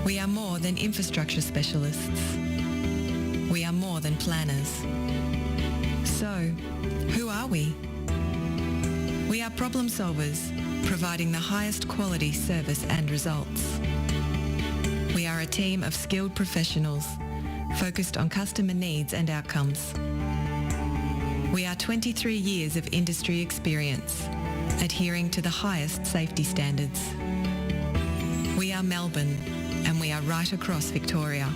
We are more than infrastructure specialists. We are more than planners. So, who are we? We are problem solvers, providing the highest quality service and results. We are a team of skilled professionals, focused on customer needs and outcomes. We are 23 years of industry experience, adhering to the highest safety standards. We are Melbourne, and we are right across Victoria.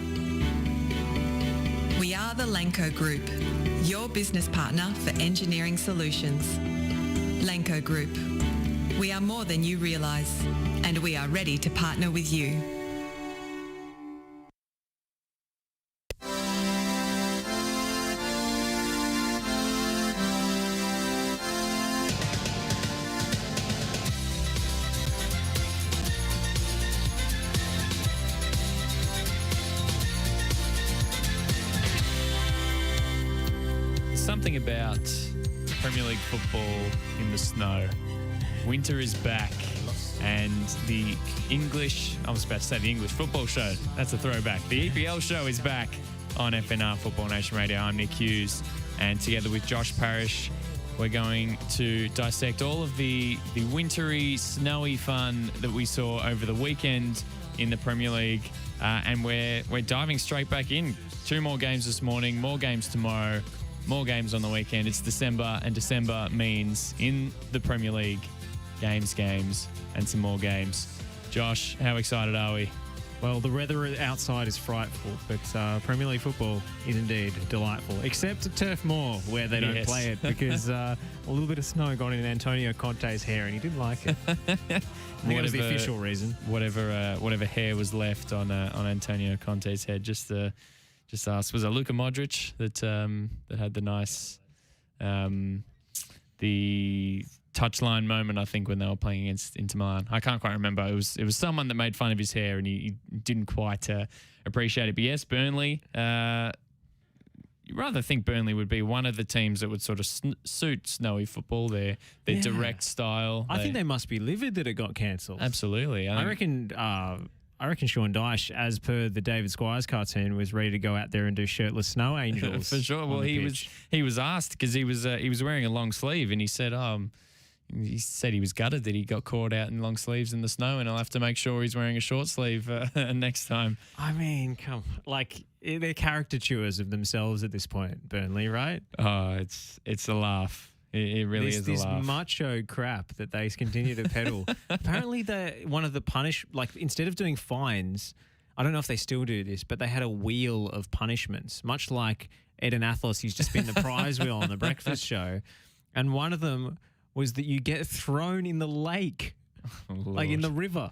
We are the Lanco Group, your business partner for engineering solutions. Lanco Group. We are more than you realise, and we are ready to partner with you. Something about Premier League football in the snow. Winter is back, and the English, I was about to say the English Football Show, that's a throwback. The EPL Show is back on FNR Football Nation Radio. I'm Nick Hughes, and together with Josh Parish, we're going to dissect all of the wintry, snowy fun that we saw over the weekend in the Premier League, and we're diving straight back in. 2 more games this morning, more games tomorrow, more games on the weekend. It's December, and December means in the Premier League, games, and some more games. Josh, how excited are we? Well, the weather outside is frightful, but Premier League football is indeed delightful, except at Turf Moor, where they don't play it because a little bit of snow got in Antonio Conte's hair and he didn't like it. I think that was the official reason. Whatever hair was left on Antonio Conte's head, just asked, was it Luka Modric that had the nice the touchline moment, I think, when they were playing against Inter Milan. I can't quite remember. It was someone that made fun of his hair and he didn't quite appreciate it. But yes, Burnley, you rather think Burnley would be one of the teams that would sort of suit snowy football, their direct style. I think they must be livid that it got cancelled. Absolutely. I reckon Sean Dyche, as per the David Squires cartoon, was ready to go out there and do shirtless snow angels. For sure. Well, he was asked because he was wearing a long sleeve, and he said he was gutted that he got caught out in long sleeves in the snow, and I'll have to make sure he's wearing a short sleeve next time. I mean, they're caricatures of themselves at this point, Burnley, right? Oh, it's a laugh. It really is a laugh. This macho crap that they continue to peddle. Apparently, one of the instead of doing fines, I don't know if they still do this, but they had a wheel of punishments, much like Eden Athos used to spin the prize wheel on the breakfast show. And one of them was that you get thrown in the lake, like in the river.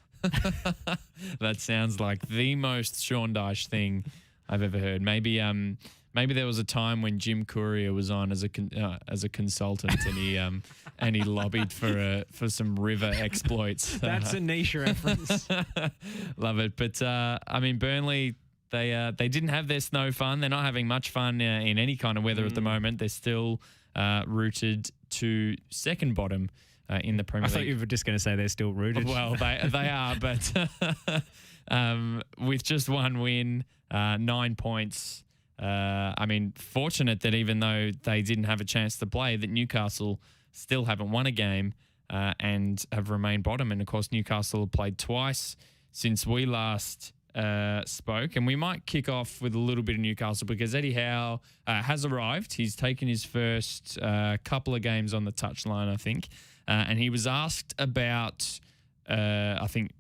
That sounds like the most Sean Dyche thing I've ever heard. Maybe there was a time when Jim Courier was on as a consultant, and he lobbied for some river exploits. That's a niche reference. Love it. But I mean, Burnley, they didn't have their snow fun. They're not having much fun in any kind of weather at the moment. They're still rooted to second bottom in the Premier League. I thought you were just going to say they're still rooted. Well, they are, but with just one win, 9 points. I mean, fortunate that even though they didn't have a chance to play, that Newcastle still haven't won a game and have remained bottom. And, of course, Newcastle have played twice since we last spoke. And we might kick off with a little bit of Newcastle because Eddie Howe has arrived. He's taken his first couple of games on the touchline, I think. And he was asked about, I think,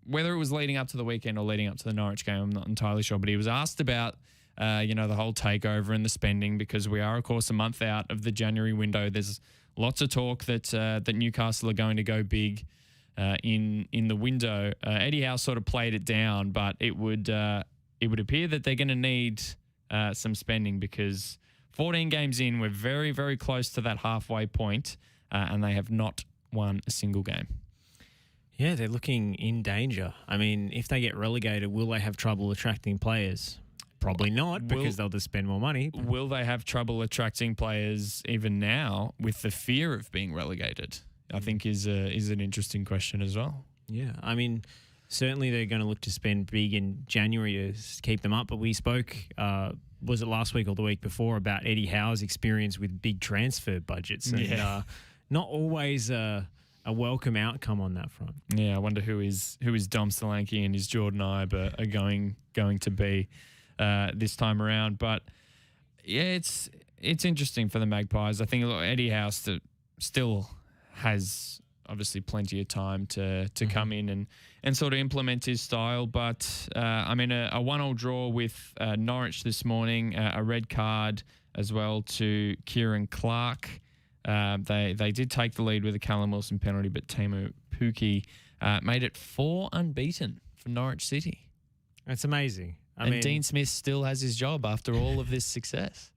whether it was leading up to the weekend or leading up to the Norwich game, I'm not entirely sure. But he was asked about the whole takeover and the spending, because we are, of course, a month out of the January window. There's lots of talk that Newcastle are going to go big in the window. Eddie Howe sort of played it down, but it would appear that they're going to need some spending, because 14 games in, we're very, very close to that halfway point, and they have not won a single game. Yeah, they're looking in danger. I mean, if they get relegated, will they have trouble attracting players? Probably not, because they'll just spend more money. Will they have trouble attracting players even now with the fear of being relegated? I think is an interesting question as well. Yeah, I mean, certainly they're going to look to spend big in January to keep them up. But we spoke, was it last week or the week before, about Eddie Howe's experience with big transfer budgets, and not always a welcome outcome on that front. Yeah, I wonder who is Dom Solanke and his Jordan Ibe are going to be this time around. But yeah, it's interesting for the Magpies. I think Eddie Howe still has obviously plenty of time to come in and sort of implement his style. But a 1-1 draw with Norwich this morning, a red card as well to Kieran Clark. They did take the lead with a Callum Wilson penalty, but Teemu Pukki made it 4 unbeaten for Norwich City. That's amazing. Dean Smith still has his job after all of this success.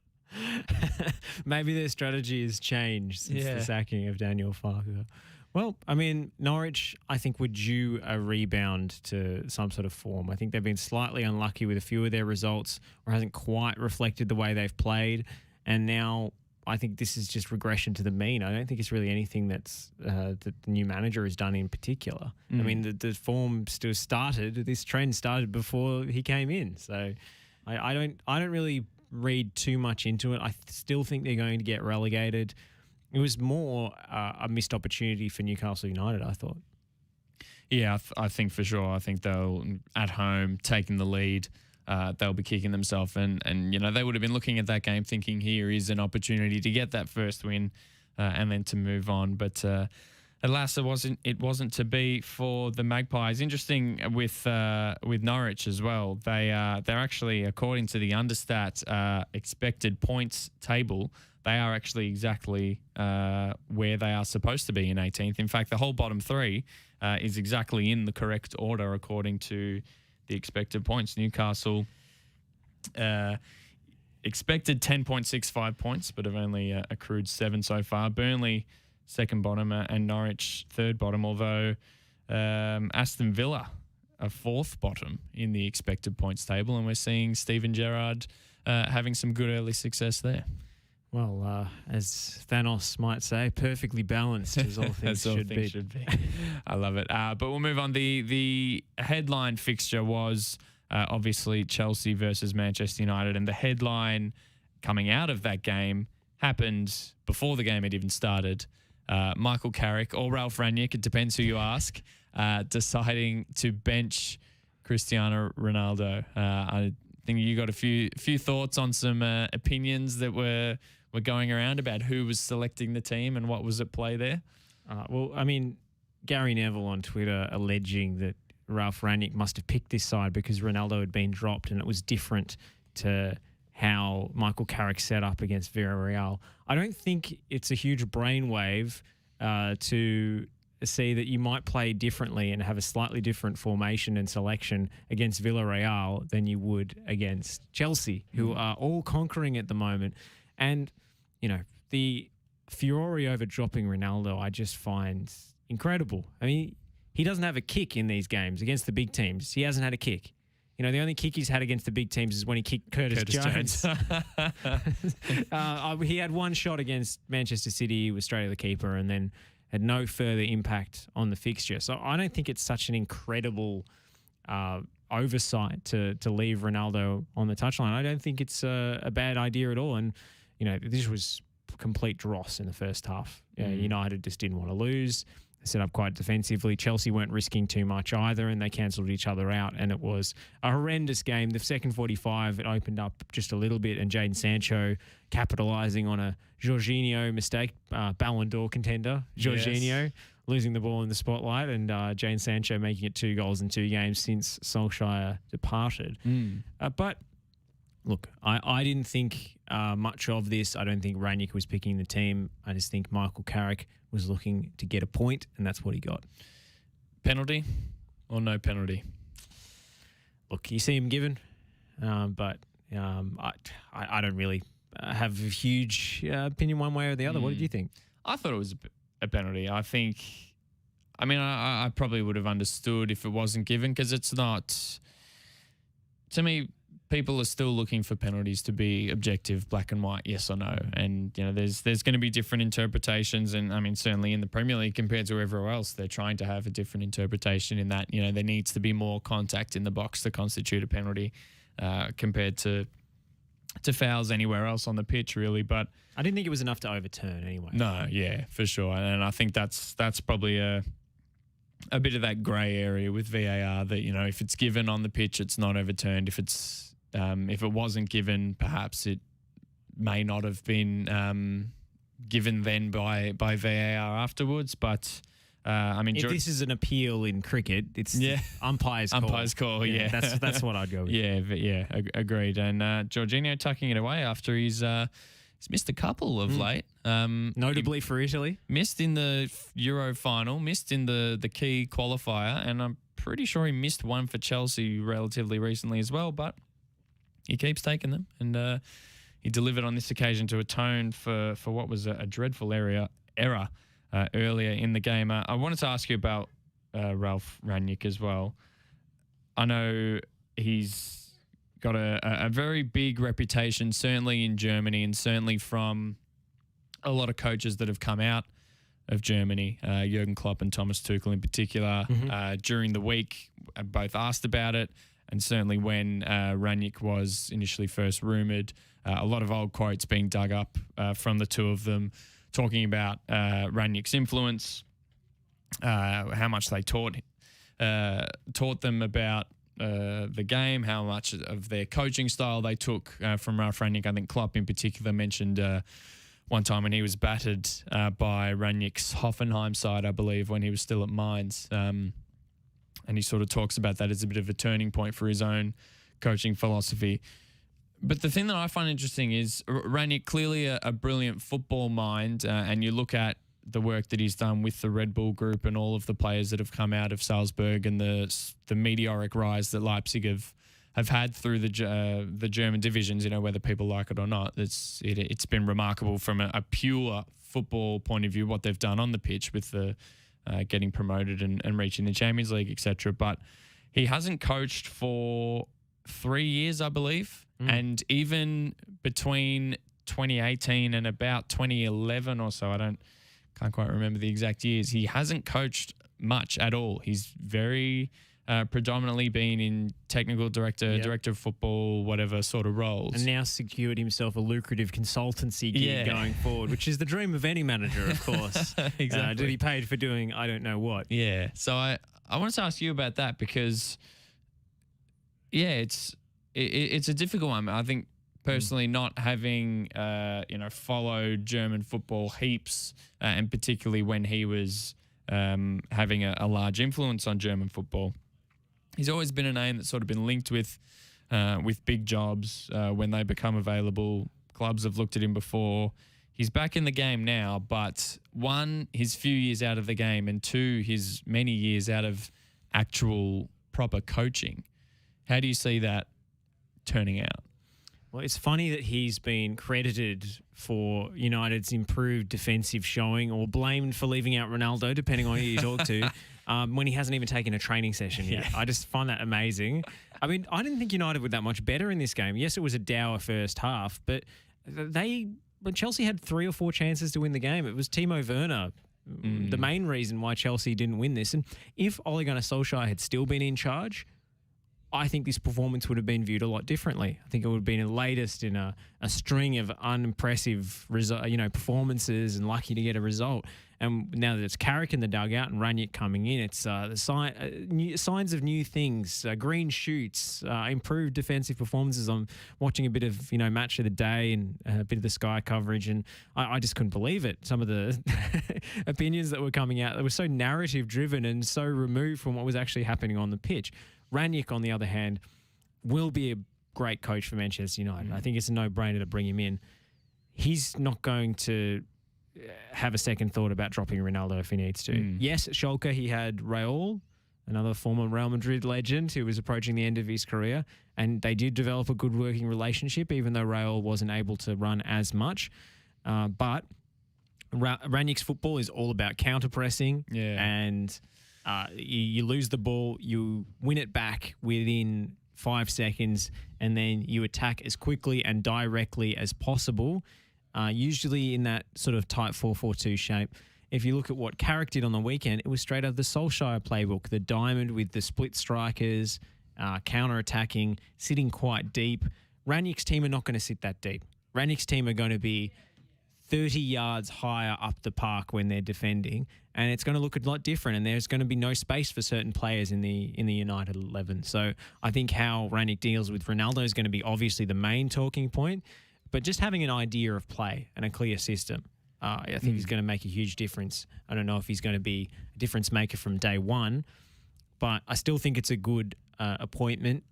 Maybe their strategy has changed since the sacking of Daniel Farke. Well, Norwich, I think, were due a rebound to some sort of form. I think they've been slightly unlucky with a few of their results, or hasn't quite reflected the way they've played. And now I think this is just regression to the mean. I don't think it's really anything that's that the new manager has done in particular. The form still started. This trend started before he came in. So I don't really read too much into it. I still think they're going to get relegated. It was more a missed opportunity for Newcastle United, I thought. Yeah, I think for sure. I think they'll, at home, taking the lead, they'll be kicking themselves. And they would have been looking at that game thinking here is an opportunity to get that first win and then to move on. But alas, it wasn't to be for the Magpies. Interesting with Norwich as well. They're actually, according to the Understat expected points table, they are actually exactly where they are supposed to be in 18th. In fact, the whole bottom three is exactly in the correct order according to the expected points. Newcastle expected 10.65 points, but have only accrued 7 so far. Burnley, second bottom, and Norwich, third bottom, although Aston Villa are fourth bottom in the expected points table, and we're seeing Steven Gerrard having some good early success there. Well, as Thanos might say, perfectly balanced as all things should be. I love it. But we'll move on. The headline fixture was obviously Chelsea versus Manchester United, and the headline coming out of that game happened before the game had even started. Michael Carrick or Ralph Rangnick, it depends who you ask, deciding to bench Cristiano Ronaldo. I think you got a few thoughts on some opinions that were going around about who was selecting the team and what was at play there. Gary Neville on Twitter alleging that Ralph Rangnick must have picked this side because Ronaldo had been dropped and it was different to how Michael Carrick set up against Villarreal. I don't think it's a huge brainwave to see that you might play differently and have a slightly different formation and selection against Villarreal than you would against Chelsea, who are all conquering at the moment. And, the fury over dropping Ronaldo I just find incredible. He doesn't have a kick in these games against the big teams. He hasn't had a kick. The only kick he's had against the big teams is when he kicked Curtis Jones. He had one shot against Manchester City. He was straight at the keeper and then had no further impact on the fixture. So I don't think it's such an incredible oversight to leave Ronaldo on the touchline. I don't think it's a bad idea at all. And, this was complete dross in the first half. United just didn't want to lose. They set up quite defensively. Chelsea weren't risking too much either, and they cancelled each other out, and it was a horrendous game. The second 45, it opened up just a little bit, and Jadon Sancho capitalising on a Jorginho mistake, Ballon d'Or contender, Jorginho, losing the ball in the spotlight, and Jadon Sancho making it 2 goals in 2 games since Solskjaer departed. But look, I didn't think much of this. I don't think Rangnick was picking the team. I just think Michael Carrick was looking to get a point, and that's what he got. Penalty or no penalty? Look, you see him given, but I don't really have a huge opinion one way or the other. What did you think? I thought it was a penalty. I probably would have understood if it wasn't given because it's not, to me, people are still looking for penalties to be objective, black and white, yes or no. And, there's going to be different interpretations. And, I mean, certainly in the Premier League compared to everywhere else, they're trying to have a different interpretation in that, there needs to be more contact in the box to constitute a penalty compared to fouls anywhere else on the pitch, really. But I didn't think it was enough to overturn anyway. No, yeah, for sure. And I think that's probably a bit of that grey area with VAR that, if it's given on the pitch, it's not overturned. If it wasn't given, perhaps it may not have been given then by VAR afterwards. But if this is an appeal in cricket, it's umpire's call. Umpire's call, yeah. That's what I'd go with. Agreed. And Jorginho tucking it away after he's missed a couple of late. Notably for Italy. Missed in the Euro final, missed in the key qualifier, and I'm pretty sure he missed one for Chelsea relatively recently as well, but he keeps taking them, and he delivered on this occasion to atone for what was a dreadful error earlier in the game. I wanted to ask you about Ralf Rangnick as well. I know he's got a very big reputation, certainly in Germany and certainly from a lot of coaches that have come out of Germany, Jurgen Klopp and Thomas Tuchel in particular. During the week, both asked about it, and certainly when Rangnick was initially first rumoured, a lot of old quotes being dug up from the two of them, talking about Rangnick's influence, how much they taught them about the game, how much of their coaching style they took from Ralf Rangnick. I think Klopp in particular mentioned one time when he was battered by Rangnick's Hoffenheim side, I believe, when he was still at Mainz. And he sort of talks about that as a bit of a turning point for his own coaching philosophy. But the thing that I find interesting is Rangnick, clearly a brilliant football mind, and you look at the work that he's done with the Red Bull Group and all of the players that have come out of Salzburg and the meteoric rise that Leipzig have had through the German divisions, whether people like it or not. It's been remarkable from a pure football point of view, what they've done on the pitch with the getting promoted and reaching the Champions League, etc. But he hasn't coached for 3 years, I believe. And even between 2018 and about 2011 or so, can't quite remember the exact years, he hasn't coached much at all. He's very predominantly been in technical director, director of football, whatever sort of roles. And now secured himself a lucrative consultancy gig going forward, which is the dream of any manager, of course. Exactly. To be paid for doing I don't know what. Yeah. So I wanted to ask you about that because, it's a difficult one. I think personally, not having followed German football heaps, and particularly when he was having a large influence on German football, he's always been a name that's sort of been linked with big jobs when they become available. Clubs have looked at him before. He's back in the game now, but one, his few years out of the game, and two, his many years out of actual proper coaching. How do you see that turning out? Well, it's funny that he's been credited for United's improved defensive showing or blamed for leaving out Ronaldo, depending on who you talk to, when he hasn't even taken a training session yet. I just find that amazing. I mean, I didn't think United were that much better in this game. Yes, it was a dour first half, but Chelsea had 3 or 4 chances to win the game. It was Timo Werner, the main reason why Chelsea didn't win this. And if Ole Gunnar Solskjaer had still been in charge, I think this performance would have been viewed a lot differently. I think it would have been the latest in a string of unimpressive performances and lucky to get a result. And now that it's Carrick in the dugout and Rangnick coming in, it's the signs of new things, green shoots, improved defensive performances. I'm watching a bit of match of the day and a bit of the Sky coverage, and I just couldn't believe it. Some of the opinions that were coming out that were so narrative driven and so removed from what was actually happening on the pitch. Rangnick, on the other hand, will be a great coach for Manchester United. I think it's a no-brainer to bring him in. He's not going to have a second thought about dropping Ronaldo if he needs to. Yes, at Schalke he had Raul, another former Real Madrid legend who was approaching the end of his career, and they did develop a good working relationship, even though Raul wasn't able to run as much. But Rangnick's football is all about counter-pressing and... you lose the ball, you win it back within 5 seconds, and then you attack as quickly and directly as possible, usually in that sort of tight 4-4-2 shape. If you look at what Carrick did on the weekend, it was straight out of the Solskjaer playbook, the diamond with the split strikers, counter-attacking, sitting quite deep. Rangnick's team are not going to sit that deep. Rangnick's team are going to be 30 yards higher up the park when they're defending, and it's going to look a lot different, and there's going to be no space for certain players in the United 11. So I think how Rangnick deals with Ronaldo is going to be obviously the main talking point, but just having an idea of play and a clear system, I think is going to make a huge difference. I don't know if he's going to be a difference maker from day one, but I still think it's a good appointment.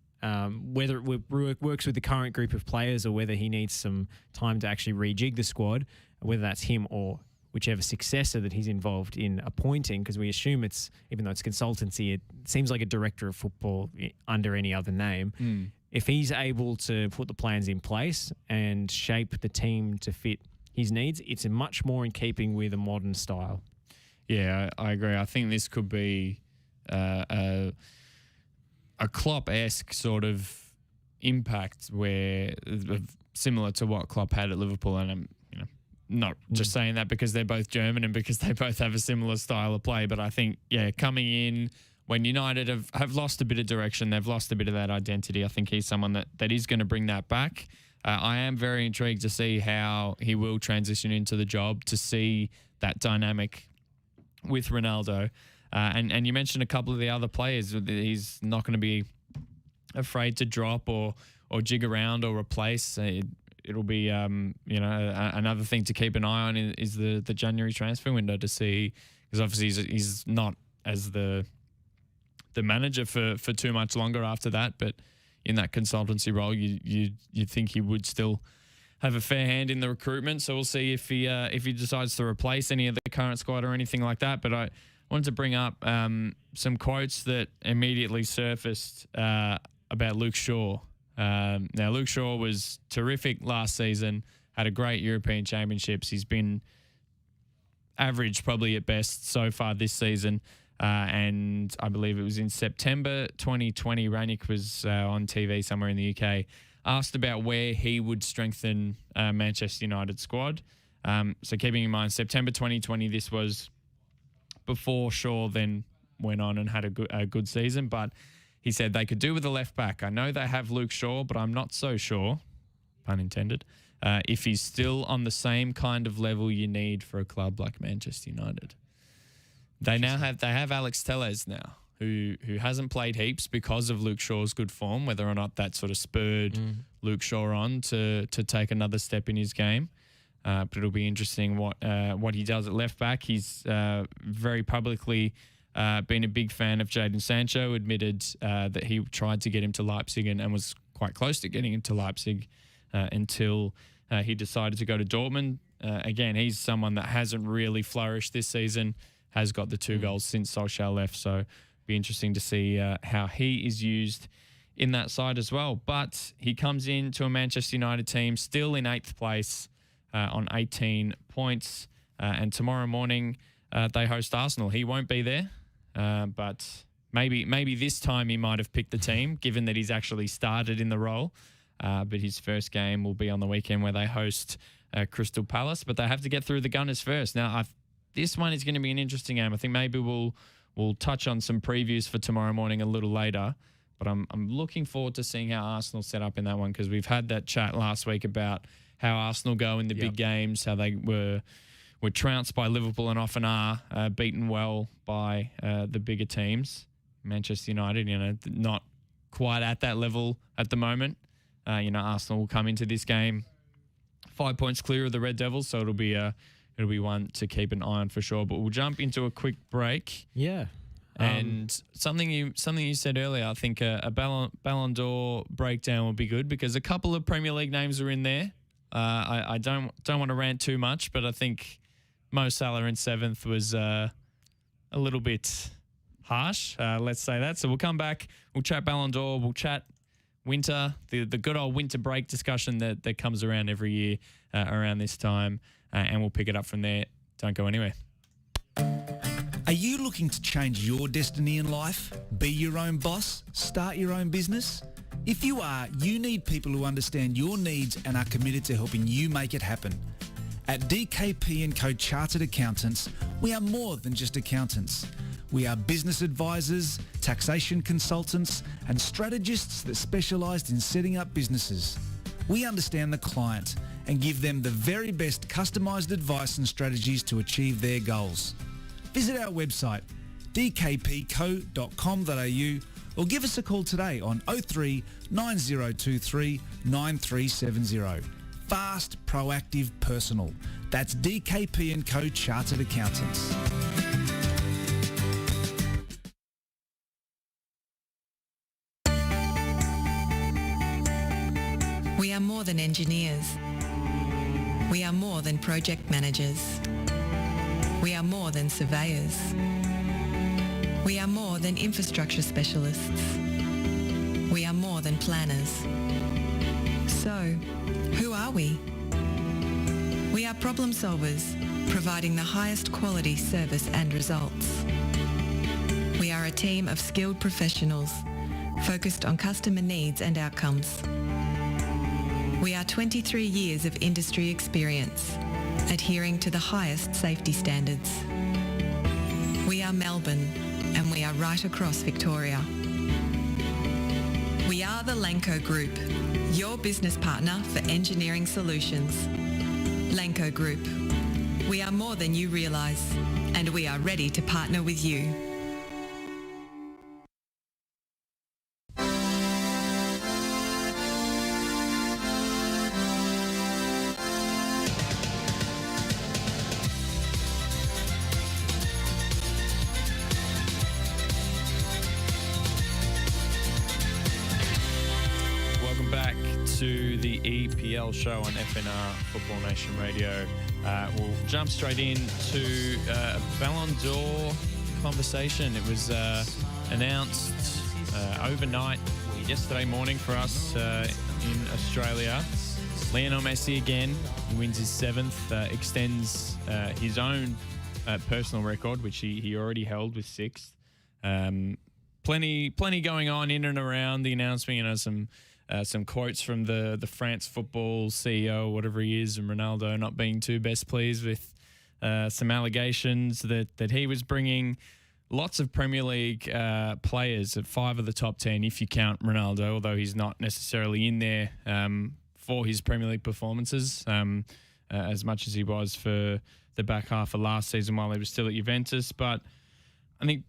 Whether it works with the current group of players or whether he needs some time to actually rejig the squad, whether that's him or whichever successor that he's involved in appointing, because we assume it's, even though it's consultancy, it seems like a director of football under any other name. If he's able to put the plans in place and shape the team to fit his needs, it's much more in keeping with a modern style. Yeah, I agree. I think this could be a Klopp-esque sort of impact where similar to what Klopp had at Liverpool, and I'm not just saying that because they're both German and because they both have a similar style of play, but I think, coming in when United have lost a bit of direction, they've lost a bit of that identity, I think he's someone that is going to bring that back. I am very intrigued to see how he will transition into the job, to see that dynamic with Ronaldo. And you mentioned a couple of the other players. He's not going to be afraid to drop or jig around or replace. It'll be another thing to keep an eye on is the January transfer window to see, because obviously he's not as the manager for too much longer after that, but in that consultancy role, you'd think he would still have a fair hand in the recruitment. So we'll see if he decides to replace any of the current squad or anything like that. But I wanted to bring up some quotes that immediately surfaced about Luke Shaw. Now, Luke Shaw was terrific last season, had a great European Championships. He's been average probably at best so far this season. And I believe it was in September 2020, Rangnick was on TV somewhere in the UK, asked about where he would strengthen Manchester United squad. So keeping in mind, September 2020, this was before Shaw then went on and had a good season, but he said they could do with a left back. I know they have Luke Shaw, but I'm not so sure, pun intended, if he's still on the same kind of level you need for a club like Manchester United. They have Alex Telles now, who hasn't played heaps because of Luke Shaw's good form, whether or not that sort of spurred Luke Shaw on to take another step in his game. But it'll be interesting what he does at left back. He's very publicly been a big fan of Jadon Sancho, admitted that he tried to get him to Leipzig and was quite close to getting him to Leipzig until he decided to go to Dortmund. Again, he's someone that hasn't really flourished this season, has got the 2 goals since Solskjaer left. So be interesting to see how he is used in that side as well. But he comes into a Manchester United team still in 8th place on 18 points. And tomorrow morning they host Arsenal. He won't be there, but maybe this time he might have picked the team, given that he's actually started in the role. But his first game will be on the weekend where they host Crystal Palace. But they have to get through the Gunners first. Now, this one is going to be an interesting game. I think maybe we'll touch on some previews for tomorrow morning a little later. But I'm looking forward to seeing how Arsenal set up in that one, because we've had that chat last week about how Arsenal go in the big games, how they were trounced by Liverpool and often are beaten well by the bigger teams. Manchester United, not quite at that level at the moment. Arsenal will come into this game 5 points clear of the Red Devils, so it'll be one to keep an eye on for sure. But we'll jump into a quick break. Yeah. And something you said earlier, I think a Ballon d'Or breakdown would be good, because a couple of Premier League names are in there. I don't want to rant too much, but I think Mo Salah in 7th was a little bit harsh. Let's say that. So we'll come back. We'll chat Ballon d'Or. We'll chat winter, the good old winter break discussion that comes around every year around this time, and we'll pick it up from there. Don't go anywhere. Are you looking to change your destiny in life? Be your own boss? Start your own business? If you are, you need people who understand your needs and are committed to helping you make it happen. At DKP & Co Chartered Accountants, we are more than just accountants. We are business advisors, taxation consultants, and strategists that specialise in setting up businesses. We understand the client and give them the very best customised advice and strategies to achieve their goals. Visit our website, dkpco.com.au, or give us a call today on 03 9023 9370. Fast, proactive, personal. That's DKP & Co Chartered Accountants. We are more than engineers. We are more than project managers. We are more than surveyors. We are more than infrastructure specialists. We are more than planners. So, who are we? We are problem solvers, providing the highest quality service and results. We are a team of skilled professionals, focused on customer needs and outcomes. We are 23 years of industry experience, adhering to the highest safety standards. We are Melbourne, and we are right across Victoria. We are the Lanco Group, your business partner for engineering solutions. Lanco Group. We are more than you realise, and we are ready to partner with you. To the EPL Show on FNR Football Nation Radio. We'll jump straight into a Ballon d'Or conversation. It was announced overnight yesterday morning for us in Australia. Lionel Messi again wins his seventh, extends his own personal record, which he already held with sixth. Plenty going on in and around the announcement. Some quotes from the France football CEO, whatever he is, and Ronaldo not being too best pleased with some allegations that he was bringing lots of Premier League players at 5 of the top 10, if you count Ronaldo, although he's not necessarily in there for his Premier League performances as much as he was for the back half of last season while he was still at Juventus. But I think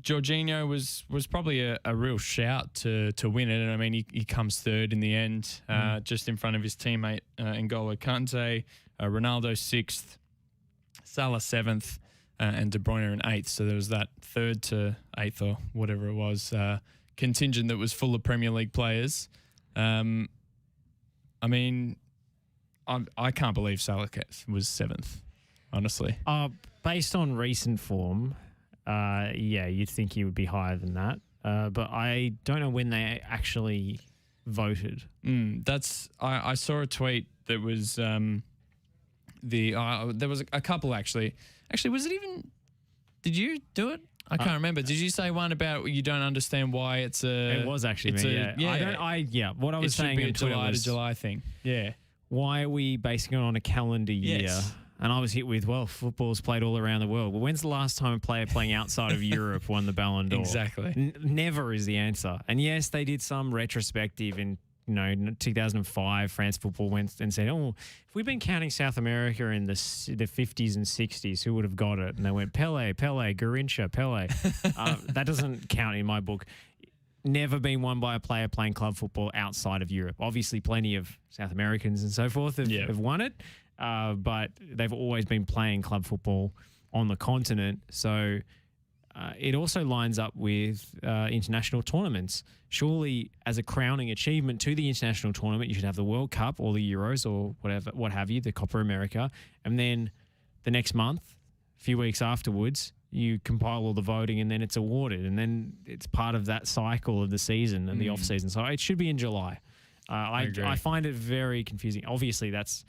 Jorginho was probably a real shout to win it. And I mean, he comes third in the end, just in front of his teammate N'Golo Kante. Ronaldo sixth, Salah seventh, and De Bruyne in eighth. So there was that third to eighth or whatever it was contingent that was full of Premier League players. I mean, I can't believe Salah was seventh, honestly. Based on recent form, yeah, you'd think he would be higher than that. But I don't know when they actually voted. I saw a tweet that was there was a couple actually. Actually, was it even? Did you do it? I can't remember. Did you say one about you don't understand why it's a? It was actually me. Yeah. What I was saying should be on a Twitter July was, to July thing. Yeah. Why are we basing it on a calendar year? Yes. And I was hit with, well, football's played all around the world. Well, when's the last time a player playing outside of Europe won the Ballon d'Or? Exactly. Never is the answer. And yes, they did some retrospective in 2005. France football went and said, oh, if we'd been counting South America in the 50s and 60s, who would have got it? And they went Pele, Garrincha, Pele. That doesn't count in my book. Never been won by a player playing club football outside of Europe. Obviously, plenty of South Americans and so forth have won it. But they've always been playing club football on the continent. So it also lines up with international tournaments. Surely, as a crowning achievement to the international tournament, you should have the World Cup or the Euros or what have you, the Copa America. And then the next month, a few weeks afterwards, you compile all the voting and then it's awarded. And then it's part of that cycle of the season and the off-season. So it should be in July. I find it very confusing. Obviously, that's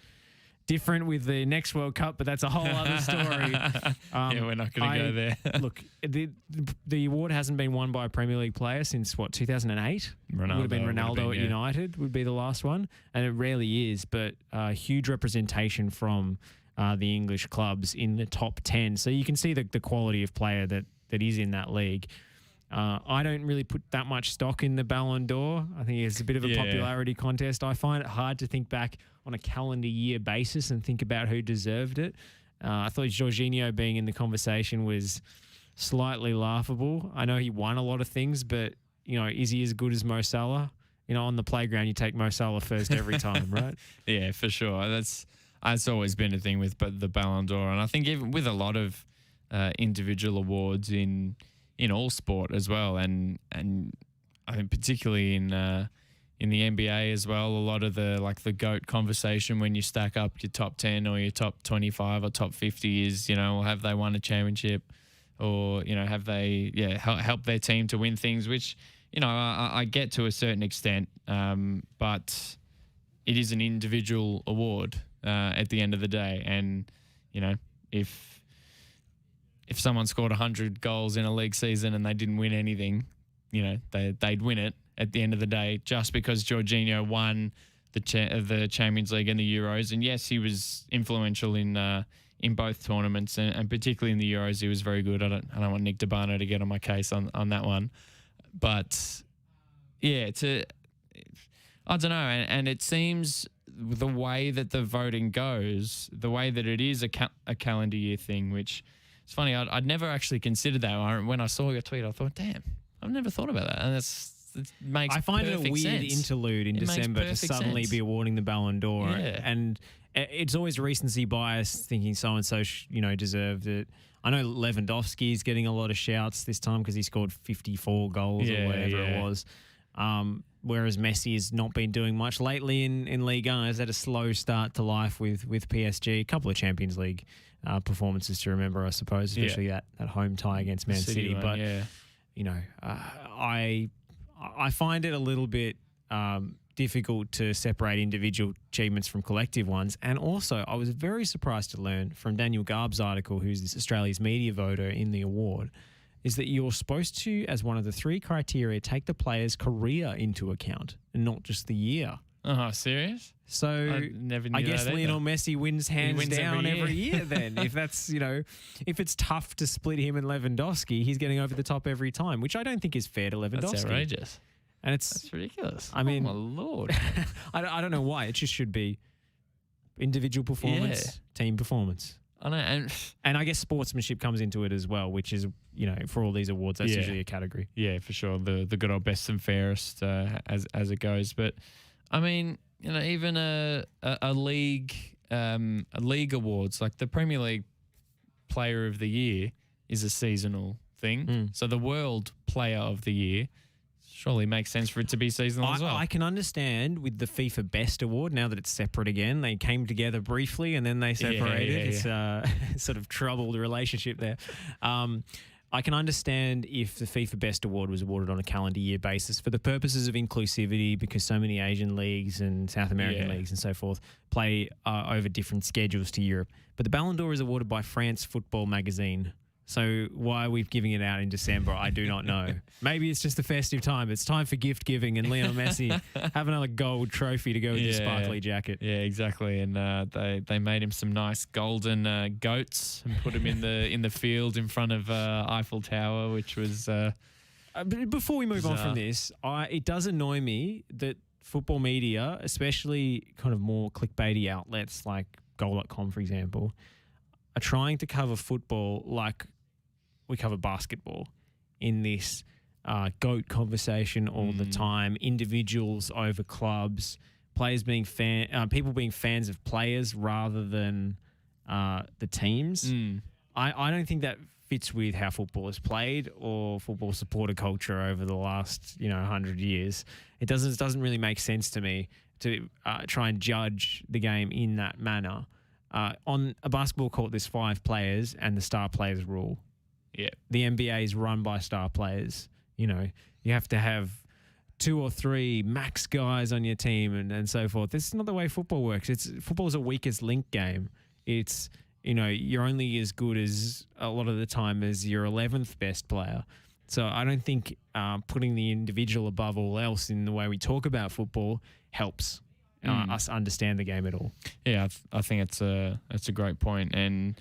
different with the next World Cup, but that's a whole other story. Yeah, we're not going to go there. Look, the award hasn't been won by a Premier League player since, 2008? It would have been Ronaldo at United would be the last one, and it rarely is, but huge representation from the English clubs in the top 10. So you can see the quality of player that is in that league. I don't really put that much stock in the Ballon d'Or. I think it's a bit of a popularity contest. I find it hard to think back on a calendar year basis and think about who deserved it. I thought Jorginho being in the conversation was slightly laughable. I know he won a lot of things, but, is he as good as Mo Salah? On the playground, you take Mo Salah first every time, right? Yeah, for sure. That's always been a thing with the Ballon d'Or. And I think even with a lot of individual awards in all sport as well, and I think particularly in the NBA as well, a lot of the GOAT conversation when you stack up your top 10 or your top 25 or top 50 is, have they won a championship, or have they helped their team to win things, which I get to a certain extent, but it is an individual award at the end of the day, and if someone scored 100 goals in a league season and they didn't win anything, they'd win it at the end of the day, just because Jorginho won the Champions League and the Euros. And yes, he was influential in both tournaments, and particularly in the Euros, he was very good. I don't want Nick DeBarno to get on my case on that one, but yeah, I don't know, and it seems the way that the voting goes, the way that it is a calendar year thing, which. It's funny, I'd never actually considered that. When I saw your tweet, I thought, damn, I've never thought about that. And it makes I find it a perfect weird sense. Interlude in December to suddenly be awarding the Ballon d'Or. Yeah. And it's always recency bias, thinking so-and-so, deserved it. I know Lewandowski's getting a lot of shouts this time because he scored 54 goals or whatever it was. Whereas Messi has not been doing much lately in Ligue 1. Has had a slow start to life with PSG. A couple of Champions League performances to remember, I suppose, especially that home tie against Man City. One, but I find it a little bit difficult to separate individual achievements from collective ones. And also, I was very surprised to learn from Daniel Garb's article, who's this Australia's media voter in the award, is that you're supposed to, as one of the 3 criteria, take the player's career into account and not just the year. Oh, serious? So I guess Lionel Messi wins hands down every year then. If that's, if it's tough to split him and Lewandowski, he's getting over the top every time, which I don't think is fair to Lewandowski. That's outrageous. And that's ridiculous. I mean, oh my Lord. I don't know why. It just should be individual performance, team performance. I know, and I guess sportsmanship comes into it as well, which is, for all these awards, that's usually a category. Yeah, for sure. The good old best and fairest as it goes. But I mean, even a league awards, like the Premier League Player of the Year is a seasonal thing. So the World Player of the Year surely makes sense for it to be seasonal as well. I can understand with the FIFA Best Award, now that it's separate again. They came together briefly and then they separated. It's sort of troubled relationship there. I can understand if the FIFA Best Award was awarded on a calendar year basis for the purposes of inclusivity, because so many Asian leagues and South American leagues and so forth play over different schedules to Europe. But the Ballon d'Or is awarded by France Football Magazine. So why are we giving it out in December? I do not know. Maybe it's just the festive time. It's time for gift giving, and Lionel Messi have another gold trophy to go with his sparkly jacket. Yeah, exactly. And they made him some nice golden goats and put him in the field in front of Eiffel Tower, which was. Before we move on from this, it does annoy me that football media, especially kind of more clickbaity outlets like Goal.com, for example, are trying to cover football like we cover basketball in this GOAT conversation all the time, individuals over clubs, players being people being fans of players rather than the teams. I don't think that fits with how football is played or football supporter culture over the last 100 years. It doesn't really make sense to me to try and judge the game in that manner. On a basketball court, there's 5 players and the star players rule. Yeah. The NBA is run by star players. You have to have 2 or 3 max guys on your team and so forth. This is not the way football works. Football is a weakest link game. It's, you're only as good as a lot of the time as your 11th best player. So I don't think putting the individual above all else in the way we talk about football helps us understand the game at all. Yeah, I think it's a great point. And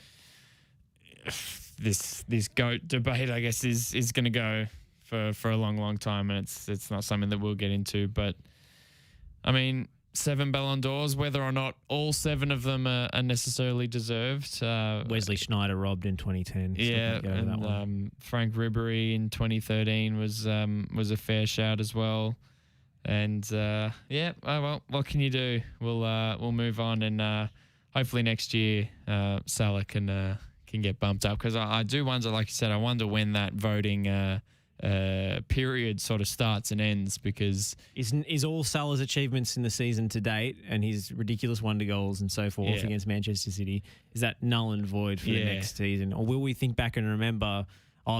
this GOAT debate, I guess, is going to go for a long, long time, and it's not something that we'll get into. But I mean, 7 Ballon d'Ors, whether or not all 7 of them are necessarily deserved. Wesley Sneijder robbed in 2010. Yeah, and Frank Ribery in 2013 was a fair shout as well. And what can you do? We'll move on, and hopefully next year Salah can get bumped up, because I do wonder, like you said, I wonder when that voting period sort of starts and ends, because is all Salah's achievements in the season to date and his ridiculous wonder goals and so forth against Manchester City, is that null and void for the next season? Or will we think back and remember,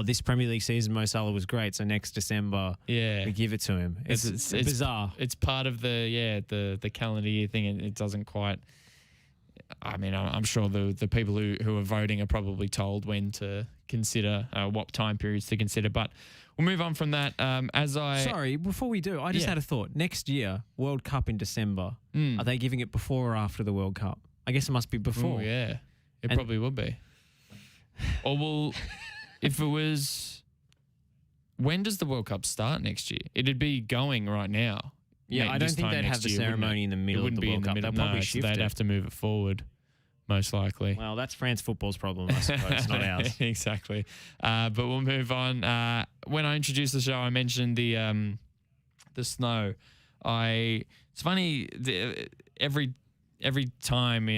this Premier League season Mo Salah was great, so next December we give it to him? It's bizarre. It's part of the calendar year thing, and it doesn't quite. I mean, I'm sure the people who are voting are probably told when to consider, what time periods to consider. But we'll move on from that. Sorry, before we do, I just had a thought. Next year, World Cup in December, are they giving it before or after the World Cup? I guess it must be before. Oh, yeah. It probably would be. Or if it was, when does the World Cup start next year? It'd be going right now. Yeah, I don't think they'd have the ceremony in the middle of the World Cup. They'll probably shift it. They'd have to move it forward, most likely. Well, that's France football's problem, I suppose, not ours. Exactly. But we'll move on. When I introduced the show, I mentioned the snow. It's funny, every time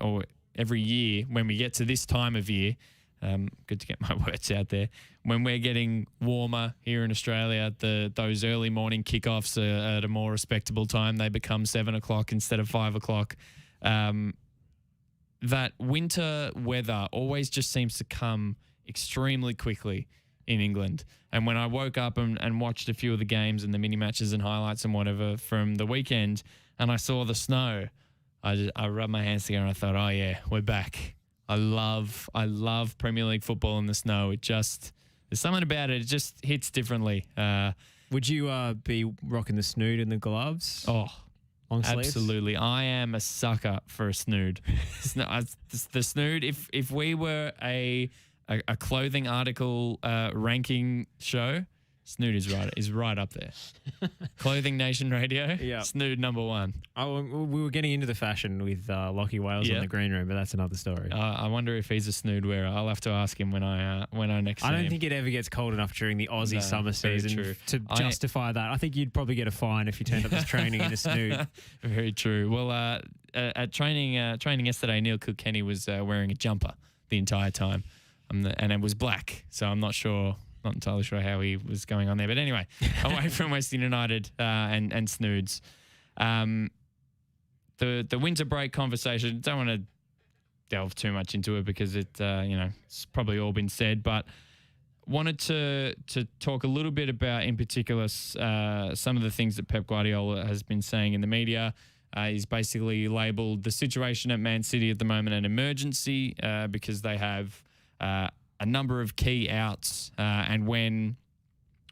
or every year when we get to this time of year, good to get my words out there. When we're getting warmer here in Australia, those early morning kickoffs are at a more respectable time. They become 7 o'clock instead of 5 o'clock. That winter weather always just seems to come extremely quickly in England. And when I woke up and watched a few of the games and the mini matches and highlights and whatever from the weekend, and I saw the snow, I rubbed my hands together and I thought, oh yeah, we're back. I love Premier League football in the snow. There's something about it. It just hits differently. Would you be rocking the snood and the gloves? Oh, long sleeves? Absolutely. I am a sucker for a snood. The snood. If we were a clothing article ranking show, snood is right up there. Clothing Nation Radio, snood number 1. Oh, we were getting into the fashion with Lockie Wales in the green room, but that's another story. I wonder if he's a snood wearer. I'll have to ask him when I next see him. I don't think it ever gets cold enough during the Aussie summer season to justify that. I think you'd probably get a fine if you turned up as training in a snood. Very true. Well, at training yesterday, Neil Kilkenny was wearing a jumper the entire time, and it was black. So I'm not entirely sure how he was going on there. But anyway, away from Western United and snoods. The winter break conversation, don't want to delve too much into it because it's probably all been said, but wanted to talk a little bit about, in particular, some of the things that Pep Guardiola has been saying in the media. He's basically labelled the situation at Man City at the moment an emergency because they have a number of key outs, and when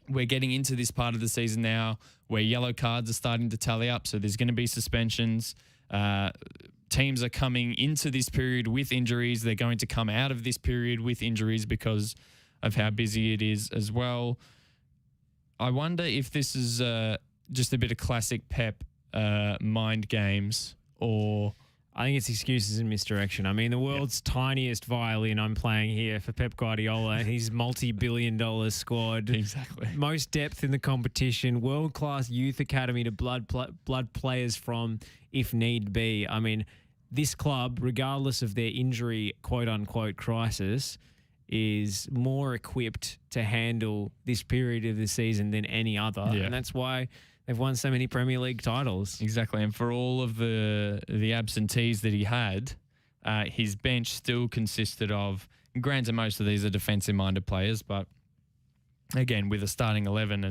we're getting into this part of the season now where yellow cards are starting to tally up, so there's going to be suspensions. Teams are coming into this period with injuries. They're going to come out of this period with injuries because of how busy it is as well. I wonder if this is just a bit of classic Pep mind games, or I think it's excuses and misdirection. I mean, the world's tiniest violin I'm playing here for Pep Guardiola and his multi-billion-dollar squad. Exactly. Most depth in the competition, world-class youth academy to blood players from, if need be. I mean, this club, regardless of their injury, quote-unquote, crisis, is more equipped to handle this period of the season than any other. Yeah. And that's why they've won so many Premier League titles. Exactly. And for all of the absentees that he had, his bench still consisted of, granted most of these are defensive-minded players, but again, with a starting 11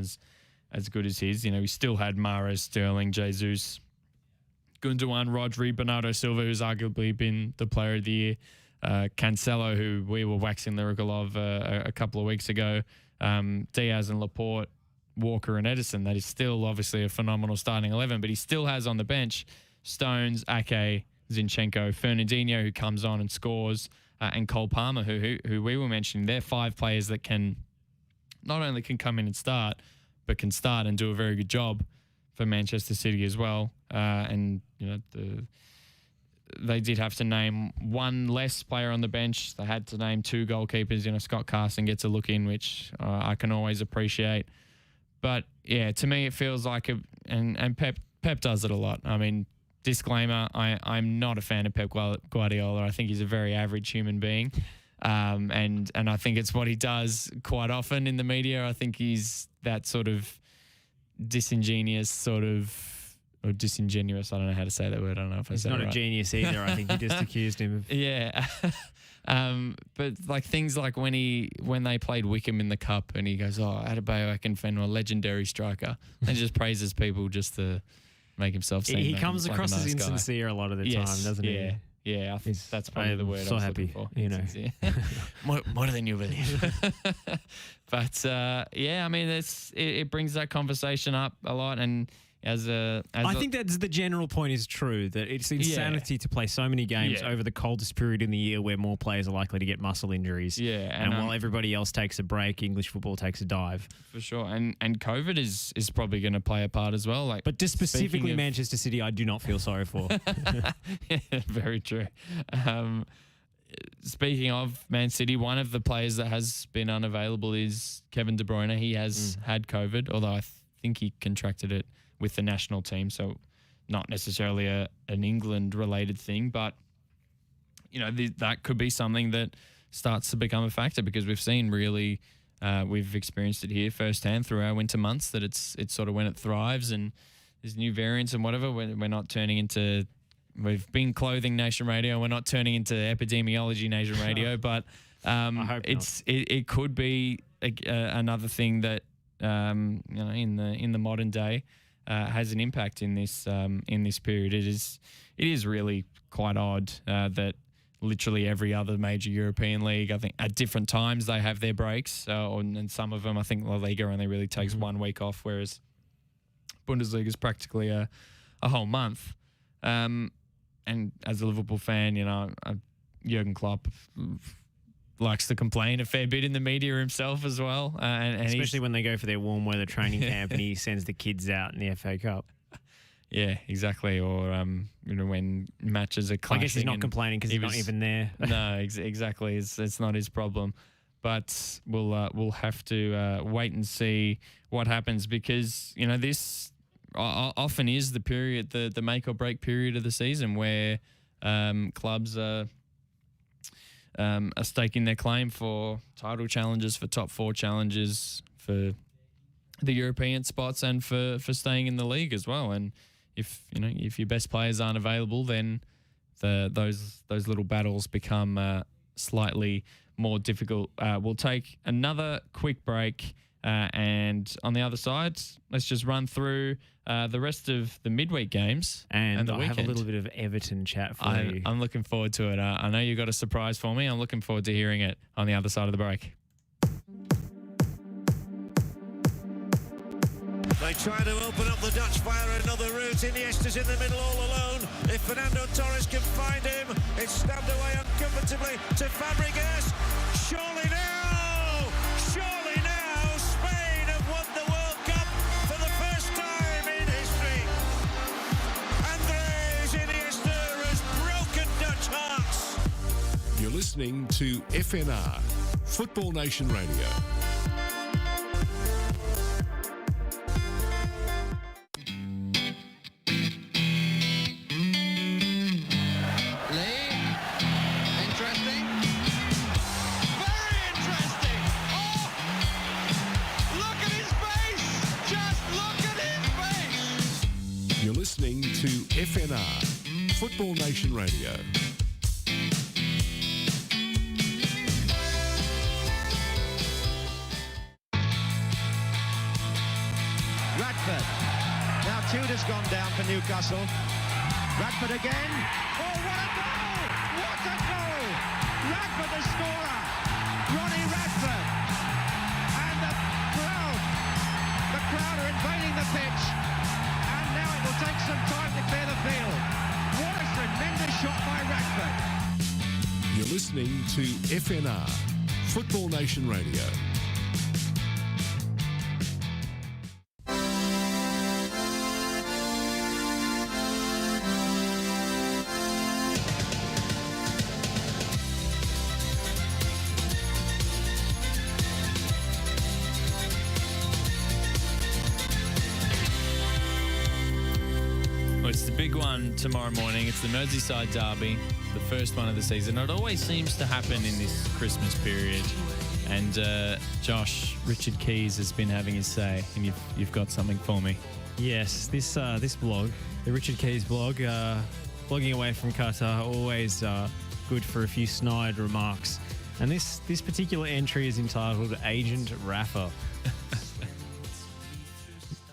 as good as his. You know, he still had Mahrez, Sterling, Jesus, Gundogan, Rodri, Bernardo Silva, who's arguably been the player of the year, Cancelo, who we were waxing lyrical of a couple of weeks ago, Diaz and Laporte, Walker and Edison. That is still obviously a phenomenal starting 11, but he still has on the bench Stones, Ake, Zinchenko, Fernandinho, who comes on and scores, and Cole Palmer, who we were mentioning. They're 5 players that can not only can come in and start, but can start and do a very good job for Manchester City as well. And you know, they did have to name one less player on the bench. They had to name 2 goalkeepers. You know, Scott Carson gets a look in, which I can always appreciate. But yeah, to me, it feels like and Pep does it a lot. I mean, disclaimer: I'm not a fan of Pep Guardiola. I think he's a very average human being, and I think it's what he does quite often in the media. I think he's that sort of disingenuous or disingenuous. I don't know how to say that word. I don't know if I said it right. He's not a genius either. I think you just accused him of. Yeah. But like things like when they played Wickham in the cup and he goes, Adebayo Akinfenwa, legendary striker, and just praises people just to make himself seem he comes like across a nice as guy. insincere a lot of the time, doesn't he? Yeah, that's probably the word so I was happy, looking for. you know. More than you believe. But I mean, it brings that conversation up a lot, and I think that's the general point is true, that it's insanity to play so many games over the coldest period in the year where more players are likely to get muscle injuries. Yeah, and while everybody else takes a break, English football takes a dive. For sure. And COVID is probably going to play a part as well. But just specifically Manchester City, I do not feel sorry for. Yeah, very true. Speaking of Man City, one of the players that has been unavailable is Kevin De Bruyne. He has had COVID, although I think he contracted it with the national team, so not necessarily an England-related thing, but you know that could be something that starts to become a factor, because we've seen really we've experienced it here firsthand through our winter months that it's sort of when it thrives and there's new variants and whatever. We're not turning into, we've been clothing Nation Radio. We're not turning into epidemiology Nation Radio, but I hope it could be another thing that you know in the modern day. Has an impact in this period. It is really quite odd that literally every other major European league, I think at different times they have their breaks, and some of them, I think La Liga only really takes 1 week off, whereas Bundesliga is practically a whole month. And as a Liverpool fan, you know, Jurgen Klopp likes to complain a fair bit in the media himself as well. And especially when they go for their warm weather training camp and he sends the kids out in the FA Cup. Yeah, exactly. Or, you know, when matches are clashing. I guess he's not complaining because he's not even there. No, exactly. It's not his problem. But we'll have to wait and see what happens, because, you know, this often is the period, the make or break period of the season where clubs are staking their claim for title challenges, for top 4 challenges, for the European spots, and for staying in the league as well. And if your best players aren't available, then those little battles become slightly more difficult. We'll take another quick break, and on the other side, let's just run through the rest of the midweek games and the I weekend. have a little bit of Everton chat for you. I'm looking forward to it. I know you got a surprise for me. I'm looking forward to hearing it on the other side of the break. They try to open up the Dutch via another route. Iniesta's in the middle all alone. If Fernando Torres can find him, it's stabbed away uncomfortably to Fabregas. Surely now, Spain have won the World Cup for the first time in history. Andres Iniesta has broken Dutch hearts. You're listening to FNR, Football Nation Radio. You're listening to FNR, Football Nation Radio. attitude has gone down for Newcastle. Radford again. Oh, what a goal! What a goal! Radford the scorer. Ronnie Radford. And the crowd are invading the pitch. And now it will take some time to clear the field. What a tremendous shot by Radford. You're listening to FNR, Football Nation Radio. It's the big one tomorrow morning. It's the Merseyside Derby, the first one of the season. It always seems to happen in this Christmas period. And Josh, Richard Keys has been having his say, and you've got something for me. Yes, this blog, the Richard Keys blog, blogging away from Qatar, always good for a few snide remarks. And this particular entry is entitled Agent Rafa.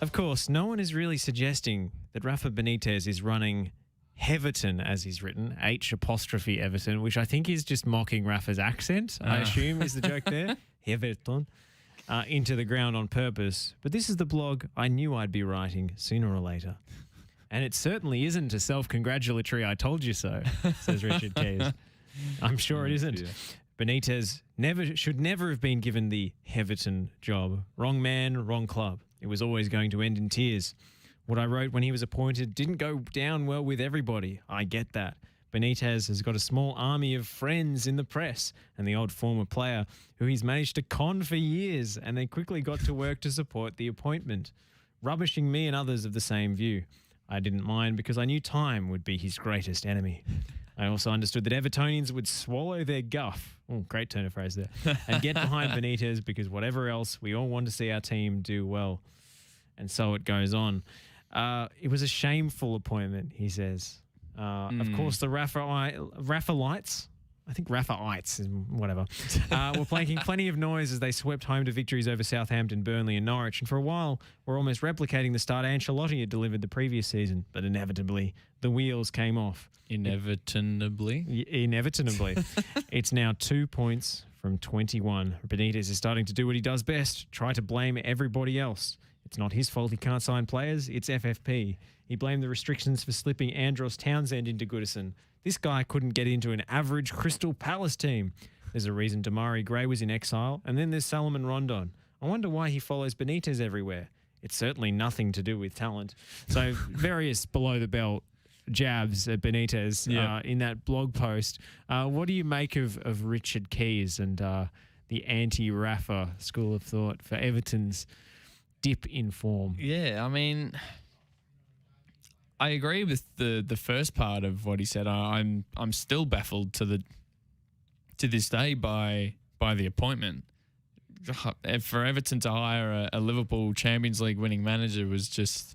Of course, no one is really suggesting that Rafa Benitez is running Heverton, as he's written, H' Everton, which I think is just mocking Rafa's accent, I assume is the joke there. Heverton. Into the ground on purpose. But this is the blog I knew I'd be writing sooner or later. And it certainly isn't a self-congratulatory I told you so, says Richard Keys. I'm sure it isn't. Dear. Benitez should never have been given the Heverton job. Wrong man, wrong club. It was always going to end in tears. What I wrote when he was appointed didn't go down well with everybody. I get that. Benitez has got a small army of friends in the press and the odd former player who he's managed to con for years, and they quickly got to work to support the appointment, rubbishing me and others of the same view. I didn't mind because I knew time would be his greatest enemy. I also understood that Evertonians would swallow their guff. Oh, great turn of phrase there. And get behind Benitez because whatever else, we all want to see our team do well. And so it goes on. It was a shameful appointment, he says. Of course, the Rafa-lights, I think Rafa-ites, whatever, were making plenty of noise as they swept home to victories over Southampton, Burnley and Norwich. And for a while, were almost replicating the start Ancelotti had delivered the previous season. But inevitably, the wheels came off. Inevitably? Inevitably. It's now 2 points from 21. Benitez is starting to do what he does best, try to blame everybody else. It's not his fault he can't sign players, it's FFP. He blamed the restrictions for slipping Andros Townsend into Goodison. This guy couldn't get into an average Crystal Palace team. There's a reason Damari Gray was in exile, and then there's Salomon Rondon. I wonder why he follows Benitez everywhere. It's certainly nothing to do with talent. So various below-the-belt jabs at Benitez in that blog post. What do you make of Richard Keys and the anti-Rafa school of thought for Everton's dip in form? Yeah, I mean, I agree with the first part of what he said. I'm still baffled to this day by the appointment. For Everton to hire a Liverpool Champions League winning manager was just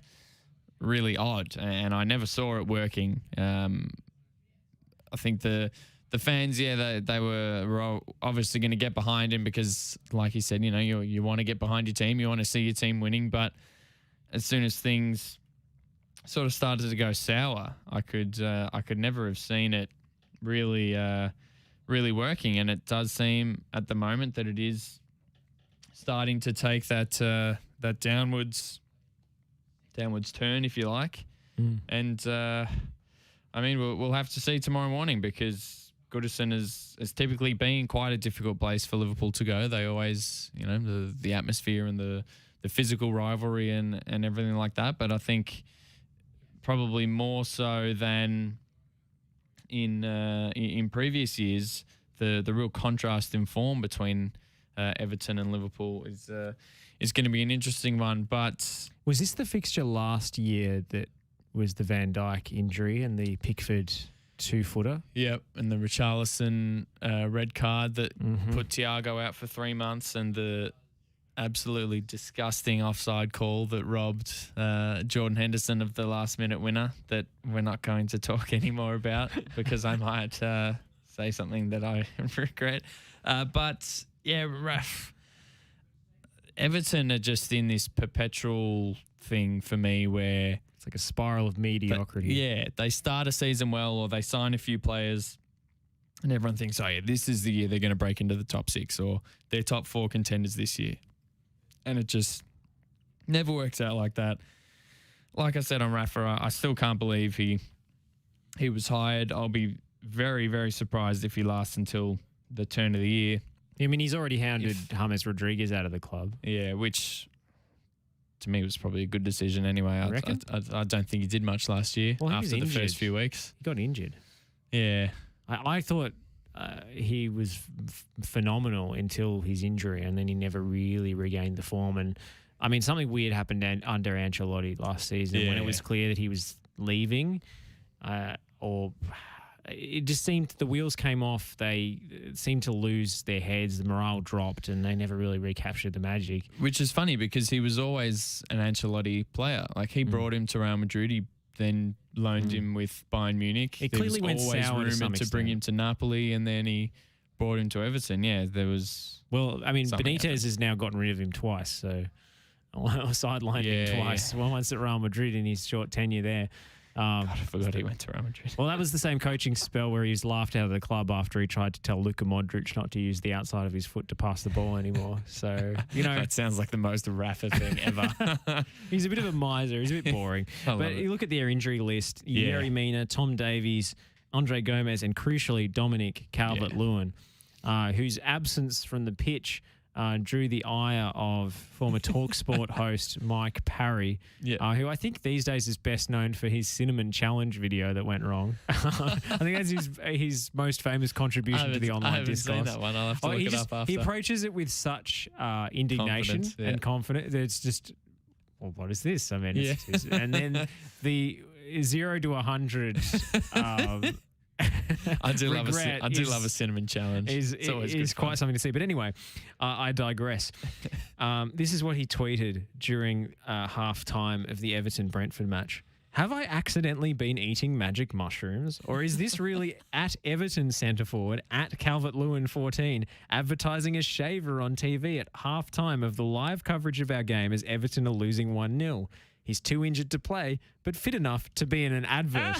really odd, and I never saw it working. I think the fans, they were obviously going to get behind him because, like he said, you want to get behind your team, you want to see your team winning. But as soon as things sort of started to go sour, I could never have seen it really working. And it does seem at the moment that it is starting to take that downwards turn, if you like. And I mean, we'll have to see tomorrow morning because Goodison has typically been quite a difficult place for Liverpool to go. They always, the atmosphere and the physical rivalry and everything like that. But I think probably more so than in previous years, the real contrast in form between Everton and Liverpool is going to be an interesting one. But was this the fixture last year that was the Van Dijk injury and the Pickford 2-footer? Yep, and the Richarlison red card that put Thiago out for 3 months, and the absolutely disgusting offside call that robbed Jordan Henderson of the last-minute winner that we're not going to talk anymore about because I might say something that I regret. But, yeah, Everton are just in this perpetual thing for me where like a spiral of mediocrity. Yeah, they start a season well, or they sign a few players, and everyone thinks, oh yeah, this is the year they're going to break into the top 6, or they're top 4 contenders this year. And it just never works out like that. Like I said on Rafa, I still can't believe he was hired. I'll be very, very surprised if he lasts until the turn of the year. I mean, he's already hounded James Rodriguez out of the club. Yeah, which to me was probably a good decision anyway. I don't think he did much last year after the first few weeks. He got injured. Yeah. I thought he was phenomenal until his injury, and then he never really regained the form. And I mean, something weird happened under Ancelotti last season when it was clear that he was leaving, or it just seemed the wheels came off. They seemed to lose their heads. The morale dropped, and they never really recaptured the magic. Which is funny because he was always an Ancelotti player. Like he brought him to Real Madrid. He then loaned him with Bayern Munich. It clearly went sour to some rumoured to extent. bring him to Napoli, and then he brought him to Everton. Yeah, there was. Well, I mean, something Benitez happened. has now gotten rid of him twice, so sidelined him twice. Yeah. Well, once at Real Madrid in his short tenure there. God, I forgot he went to Real Madrid. Well, that was the same coaching spell where he was laughed out of the club after he tried to tell Luka Modric not to use the outside of his foot to pass the ball anymore. So, That sounds like the most Rafa thing ever. he's a bit of a miser. He's a bit boring. But you look at their injury list, Yerry Mina, Tom Davies, Andre Gomez, and crucially Dominic Calvert-Lewin, whose absence from the pitch drew the ire of former TalkSport host Mike Parry, who I think these days is best known for his cinnamon challenge video that went wrong. I think that's his most famous contribution to the online discourse. I haven't seen that one. I'll have to look it up after. He approaches it with such indignation and confidence that it's just, well, what is this? I mean, it's and then the 0 to 100. I do love a cinnamon challenge. It's quite something to see. But anyway, I digress. This is what he tweeted during half-time of the Everton-Brentford match. Have I accidentally been eating magic mushrooms? Or is this really at Everton centre forward, at Calvert-Lewin 14, advertising a shaver on TV at half-time of the live coverage of our game as Everton are losing 1-0? He's too injured to play, but fit enough to be in an advert.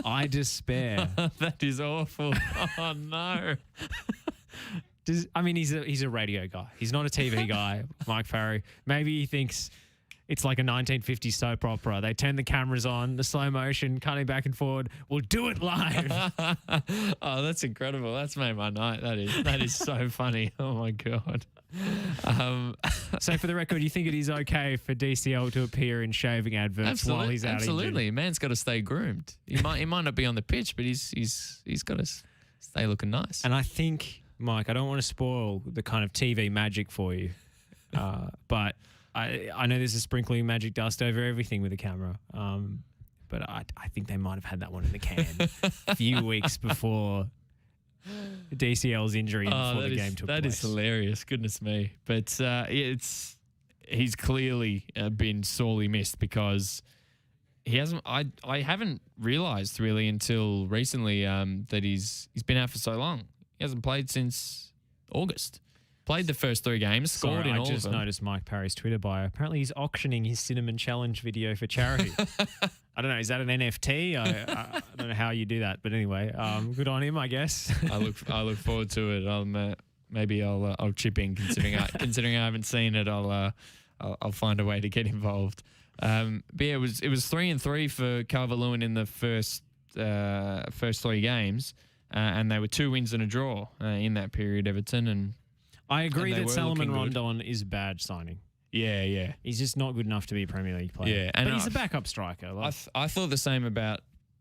I despair. That is awful. Oh, no. He's a radio guy. He's not a TV guy, Mike Parry. Maybe he thinks it's like a 1950s soap opera. They turn the cameras on, the slow motion, cutting back and forward. We'll do it live. Oh, that's incredible. That's made my night. That is so funny. Oh, my God. So for the record, you think it is okay for DCL to appear in shaving adverts while he's out Absolutely. injured? Man's got to stay groomed. He might not be on the pitch, but he's got to stay looking nice. And I think, Mike, I don't want to spoil the kind of TV magic for you, but I know there's a sprinkling magic dust over everything with the camera. But I think they might have had that one in the can a few weeks before DCL's injury before the game took place. That is hilarious. Goodness me. But he's clearly been sorely missed because he hasn't. I haven't realised really until recently that he's been out for so long. He hasn't played since August. Played the first 3 games, scored in all of them. I just noticed Mike Parry's Twitter bio. Apparently he's auctioning his cinnamon challenge video for charity. I don't know. Is that an NFT? I don't know how you do that, but anyway, good on him, I guess. I look forward to it. Maybe I'll chip in considering I haven't seen it. I'll find a way to get involved. But yeah, it was 3-3 for Calvert-Lewin in the first 3 games, and they were 2 wins and a draw in that period. Everton and. I agree that Salomon Rondon is a bad signing. Yeah. He's just not good enough to be a Premier League player. Yeah, but he's a backup striker. I thought the same about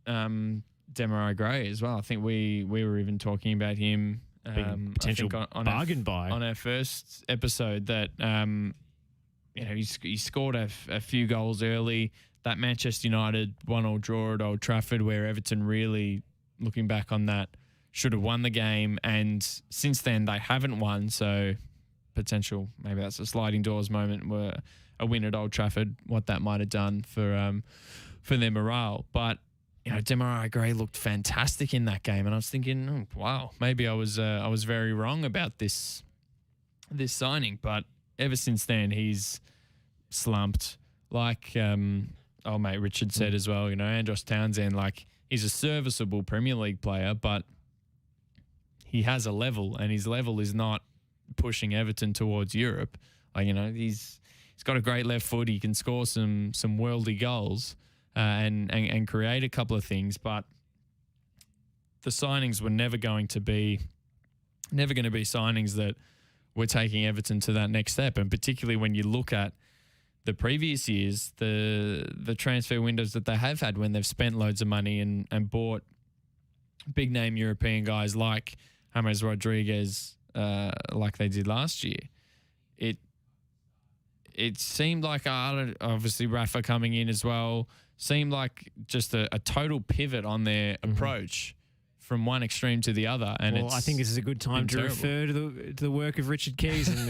Demarai Gray as well. I think we were even talking about him potential bargain buy on our first episode that he scored a few goals early. That Manchester United 1-1 draw at Old Trafford, where Everton really, looking back on that, should have won the game, and since then they haven't won, so potential, maybe that's a sliding doors moment where a win at Old Trafford, what that might have done for their morale. But, Demarai Gray looked fantastic in that game, and I was thinking, wow, maybe I was very wrong about this signing, but ever since then he's slumped. Like old mate Richard said as well, Andros Townsend, like, he's a serviceable Premier League player, but he has a level, and his level is not pushing Everton towards Europe. Like, he's got a great left foot. He can score some worldy goals and create a couple of things, but the signings were never going to be signings that were taking Everton to that next step. And particularly when you look at the previous years, the transfer windows that they have had when they've spent loads of money and bought big name European guys like James Rodriguez, like they did last year, it seemed like, obviously Rafa coming in as well, seemed like just a total pivot on their approach from one extreme to the other. And I think this is a good time to refer to the work of Richard Keys in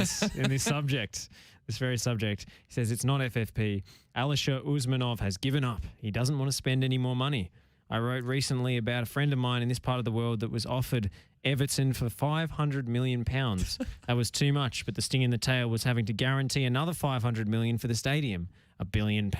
this subject. This very subject. He says it's not FFP. Alisher Usmanov has given up. He doesn't want to spend any more money. I wrote recently about a friend of mine in this part of the world that was offered Everton for £500 million. That was too much, but the sting in the tail was having to guarantee another £500 million for the stadium. £1 billion?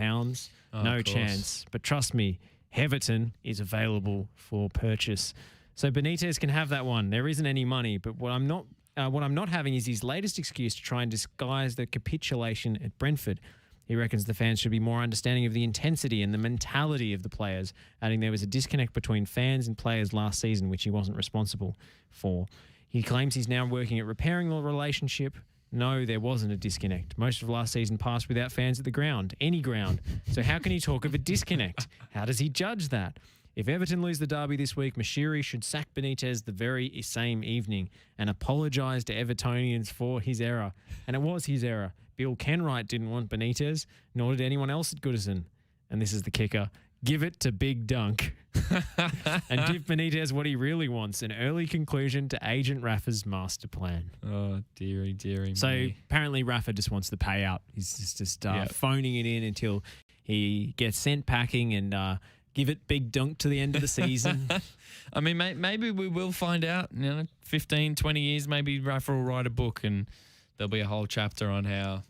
No chance. But trust me, Everton is available for purchase. So Benitez can have that one. There isn't any money, but what I'm not having is his latest excuse to try and disguise the capitulation at Brentford. He reckons the fans should be more understanding of the intensity and the mentality of the players, adding there was a disconnect between fans and players last season, which he wasn't responsible for. He claims he's now working at repairing the relationship. No, there wasn't a disconnect. Most of last season passed without fans at the ground, any ground. So how can he talk of a disconnect? How does he judge that? If Everton lose the derby this week, Mashiri should sack Benitez the very same evening and apologise to Evertonians for his error. And it was his error. Bill Kenwright didn't want Benitez, nor did anyone else at Goodison. And this is the kicker. Give it to Big Dunk. And give Benitez what he really wants, an early conclusion to Agent Rafa's master plan. Oh, dearie So me. apparently Rafa just wants the payout. He's just phoning it in until he gets sent packing and give it Big Dunk to the end of the season. I mean, maybe we will find out, 15, 20 years, maybe Rafa will write a book and there'll be a whole chapter on how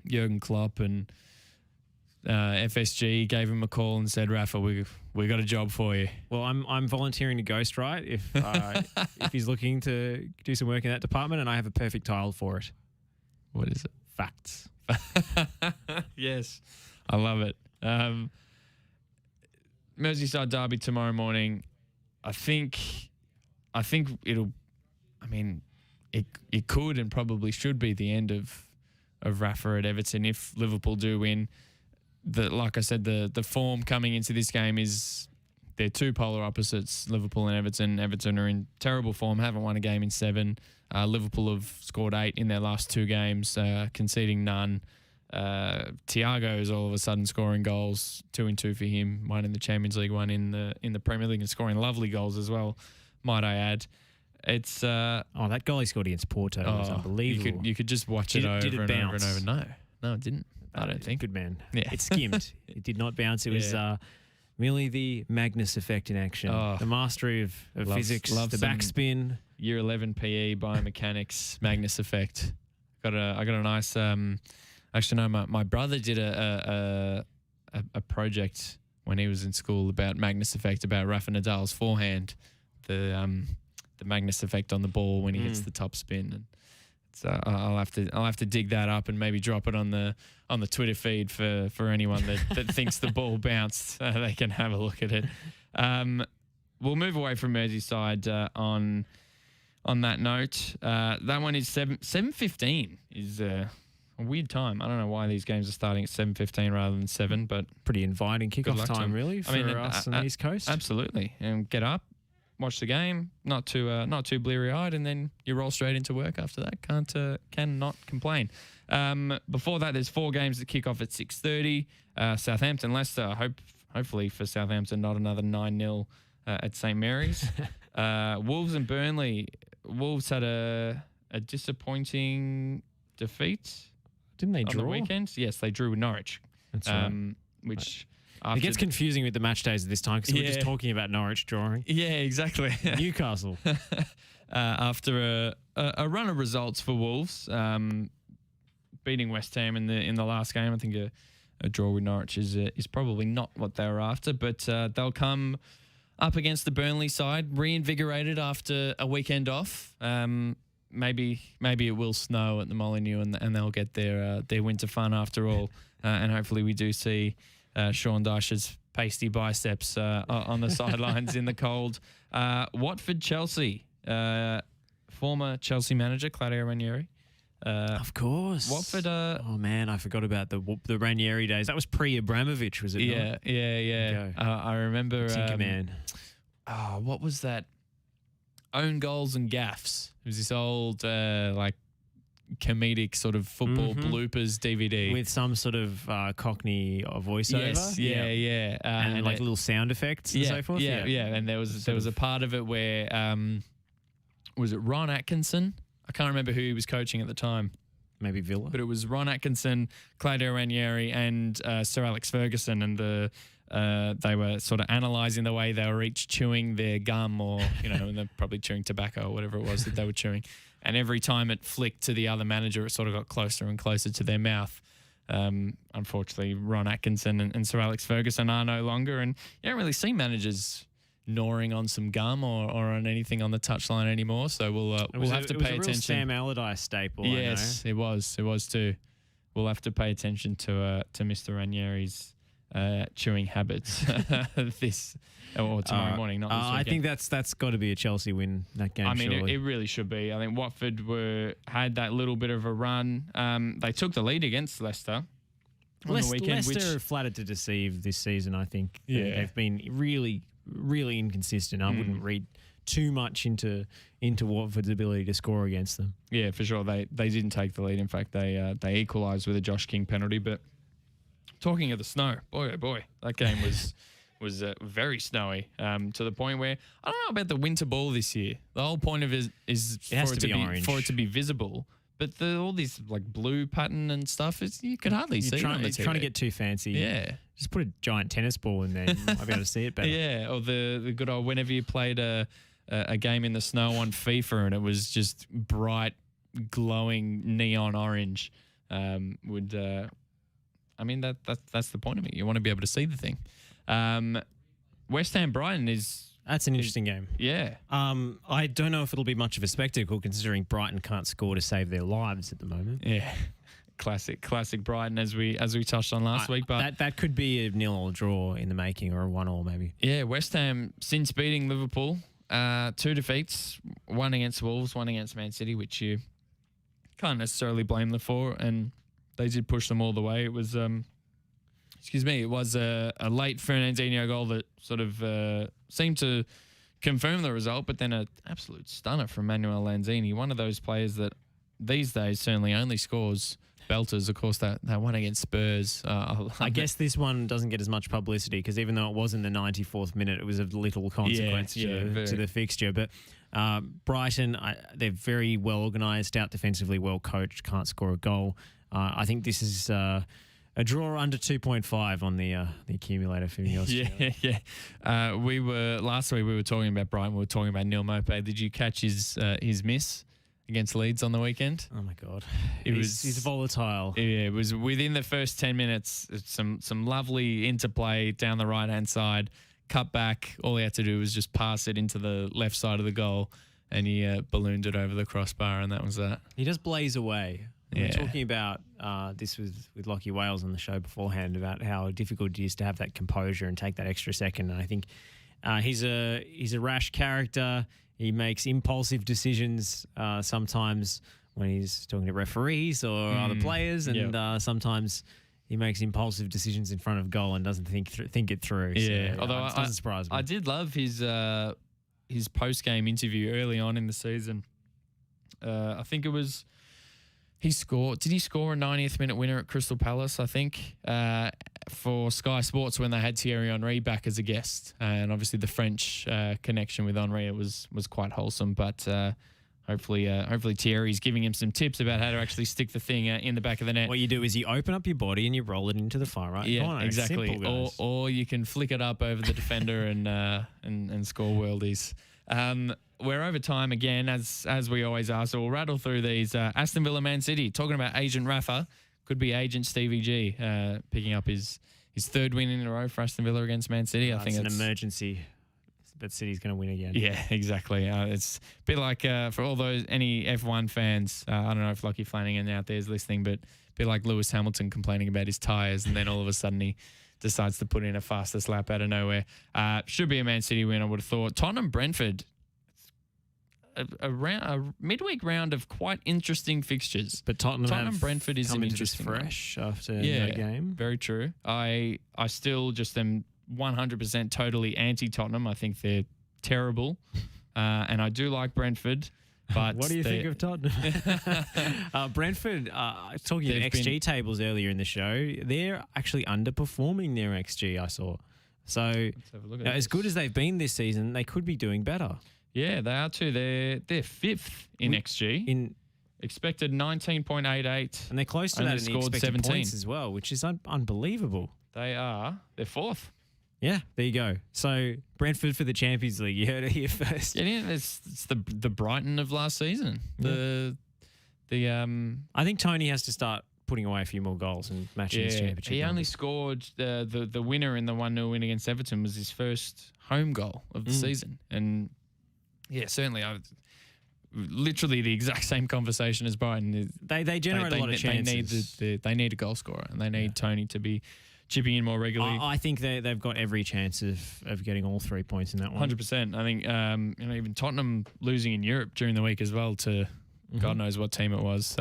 Jurgen Klopp and FSG gave him a call and said, Rafa, we got a job for you. Well, I'm volunteering to ghostwrite if he's looking to do some work in that department, and I have a perfect title for it. What is it? Facts. Yes, I love it. Merseyside derby tomorrow morning. I think it'll. I mean, it could and probably should be the end of Rafa at Everton if Liverpool do win. Like I said, the form coming into this game is they're two polar opposites, Liverpool and Everton. Everton are in terrible form, haven't won a game in 7. Liverpool have scored 8 in their last 2 games, conceding none. Thiago is all of a sudden scoring goals, 2 and 2 for him, 1 in the Champions League, 1 in the Premier League, and scoring lovely goals as well, might I add. It's that goal he scored against Porto was unbelievable. You could just watch it over and over and over. No, it didn't. I don't think. Good man. Yeah. It skimmed. It did not bounce. It was merely the Magnus effect in action. The mastery of physics, the backspin. Year 11 PE, biomechanics, Magnus effect. I got a nice. Actually, no, my brother did a project when he was in school about Magnus effect, about Rafa Nadal's forehand, the Magnus effect on the ball when he hits the top spin. And so I'll have to dig that up and maybe drop it on the Twitter feed for anyone that thinks the ball bounced. They can have a look at it. We'll move away from Merseyside on that note. That one is 7:15 is a weird time. I don't know why these games are starting at 7:15 rather than 7, but pretty inviting kickoff time, really, for us on the East Coast. Absolutely, and get up, watch the game, not too bleary-eyed, and then you roll straight into work after that. Cannot complain. Before that, there's 4 games that kick off at 6:30. Southampton, Leicester. Hopefully for Southampton, not another 9-0 at St Mary's. Wolves and Burnley. Wolves had a disappointing defeat. Didn't they draw on the weekend? Yes, they drew with Norwich. That's right. Which it gets confusing with the match days at this time because we're just talking about Norwich drawing. Yeah, exactly. Newcastle. After a run of results for Wolves, beating West Ham in the last game, I think a draw with Norwich is probably not what they were after, but they'll come up against the Burnley side, reinvigorated after a weekend off. Maybe it will snow at the Molineux and they'll get their winter fun after all. And hopefully we do see Sean Dyche's pasty biceps on the sidelines in the cold. Watford, Chelsea, former Chelsea manager Claudio Ranieri. Of course. Watford. Oh man, I forgot about the Ranieri days. That was pre-Abramovich, was it? Yeah, not? yeah. I remember. Tinker man. What was that? Own goals and gaffes. It was this old comedic sort of football bloopers DVD with some sort of Cockney voiceover. Yes, yeah. And like little sound effects and so forth. Yeah. And there was a part of it where was it Ron Atkinson? I can't remember who he was coaching at the time. Maybe Villa. But it was Ron Atkinson, Claudio Ranieri, and Sir Alex Ferguson, and they were sort of analysing the way they were each chewing their gum, or and they're probably chewing tobacco or whatever it was that they were chewing. And every time it flicked to the other manager, it sort of got closer and closer to their mouth. Unfortunately, Ron Atkinson and Sir Alex Ferguson are no longer, and you don't really see managers gnawing on some gum or on anything on the touchline anymore. So we'll have to pay attention. It was a real Sam Allardyce staple. Yes, it was too. We'll have to pay attention to Mr. Ranieri's chewing habits this or tomorrow morning. Not this weekend. I think that's got to be a Chelsea win, that game. I mean, surely. it really should be. I think Watford had that little bit of a run. They took the lead against Leicester on the weekend. Leicester are flattered to deceive this season, I think. Yeah. They've been really, really inconsistent. I wouldn't read too much into Watford's ability to score against them. Yeah, for sure. They didn't take the lead. In fact, they equalised with a Josh King penalty. But talking of the snow, boy, oh boy, that game was very snowy to the point where I don't know about the winter ball this year. The whole point of it is for it to be visible. But all these like blue pattern and stuff, you could hardly see it on the TV. Trying to get too fancy. Yeah. Just put a giant tennis ball in there. You might be able to see it better. Yeah, or the good old whenever you played a game in the snow on FIFA and it was just bright, glowing neon orange. That's the point of it. You want to be able to see the thing. West Ham Brighton That's an interesting game. Yeah. I don't know if it'll be much of a spectacle considering Brighton can't score to save their lives at the moment. Yeah. Classic Brighton as we touched on last week. But that could be a 0-0 draw in the making, or a 1-1 maybe. Yeah, West Ham, since beating Liverpool, 2 defeats, one against Wolves, one against Man City, which you can't necessarily blame them for, and they did push them all the way. It was it was a late Fernandinho goal that sort of seemed to confirm the result, but then an absolute stunner from Manuel Lanzini, one of those players that these days certainly only scores belters. Of course, that one against Spurs. I guess this one doesn't get as much publicity because even though it was in the 94th minute, it was of little consequence to the fixture. But Brighton, they're very well organised, out defensively, well coached, can't score a goal. I think this is a draw under 2.5 on the accumulator for me. Yeah. Last week we were talking about Brighton. We were talking about Neil Maupay. Did you catch his miss against Leeds on the weekend? Oh my God, he's volatile. Yeah, it was within the first 10 minutes. Some lovely interplay down the right hand side, cut back. All he had to do was just pass it into the left side of the goal, and he ballooned it over the crossbar, and that was that. He does blaze away. We were Yeah. talking about this with Lockie Wales on the show beforehand about how difficult it is to have that composure and take that extra second. And I think he's a rash character. He makes impulsive decisions sometimes when he's talking to referees or other players, and sometimes he makes impulsive decisions in front of goal and doesn't think it through. Yeah, So, although it doesn't surprise me. I did love his post-game interview early on in the season. I think it was he scored. Did he score a 90th minute winner at Crystal Palace? I think for Sky Sports when they had Thierry Henry back as a guest, and obviously the French connection with Henry was quite wholesome. But hopefully Thierry's giving him some tips about how to actually stick the thing in the back of the net. What you do is you open up your body and you roll it into the far right corner. Exactly. Simple, guys. Or you can flick it up over the defender and score worldies. We're over time again, as we always are, so we'll rattle through these. Aston Villa, Man City, talking about Agent Rafa, Could be agent Stevie G picking up his third win in a row for Aston Villa against Man City. I think it's an emergency, but City's going to win again. Yeah, exactly. It's a bit like for all those any F1 fans. I don't know if Lockie Flanagan out there is listening, but a bit like Lewis Hamilton complaining about his tyres, and then all of a sudden he decides to put in a fastest lap out of nowhere. Should be a Man City win, I would have thought. Tottenham Brentford. A midweek round of quite interesting fixtures. But Tottenham Brentford is an interesting fresh one. after that game. Very true. I still just am 100% totally anti-Tottenham. I think they're terrible. And I do like Brentford. But what do you think of Tottenham? Brentford, talking of XG tables earlier in the show, they're actually underperforming their XG, I saw. So let's have a look at as good as they've been this season, they could be doing better. Yeah, they are too. They're fifth in XG. In expected 19.88. And they're close to that in the expected 17 points as well, which is unbelievable. They're fourth. Yeah, there you go. So Brentford for the Champions League. You heard it here first. Yeah, it's the Brighton of last season. I think Tony has to start putting away a few more goals and matching his championship. He only scored the winner in the 1-0 win against Everton was his first home goal of the season. And yeah, certainly literally the exact same conversation as Brighton. They generate a lot of chances. They need a goal scorer, and they need Tony to be chipping in more regularly. I think they've got every chance of getting all 3 points in that one. 100%. I think even Tottenham losing in Europe during the week as well to God knows what team it was.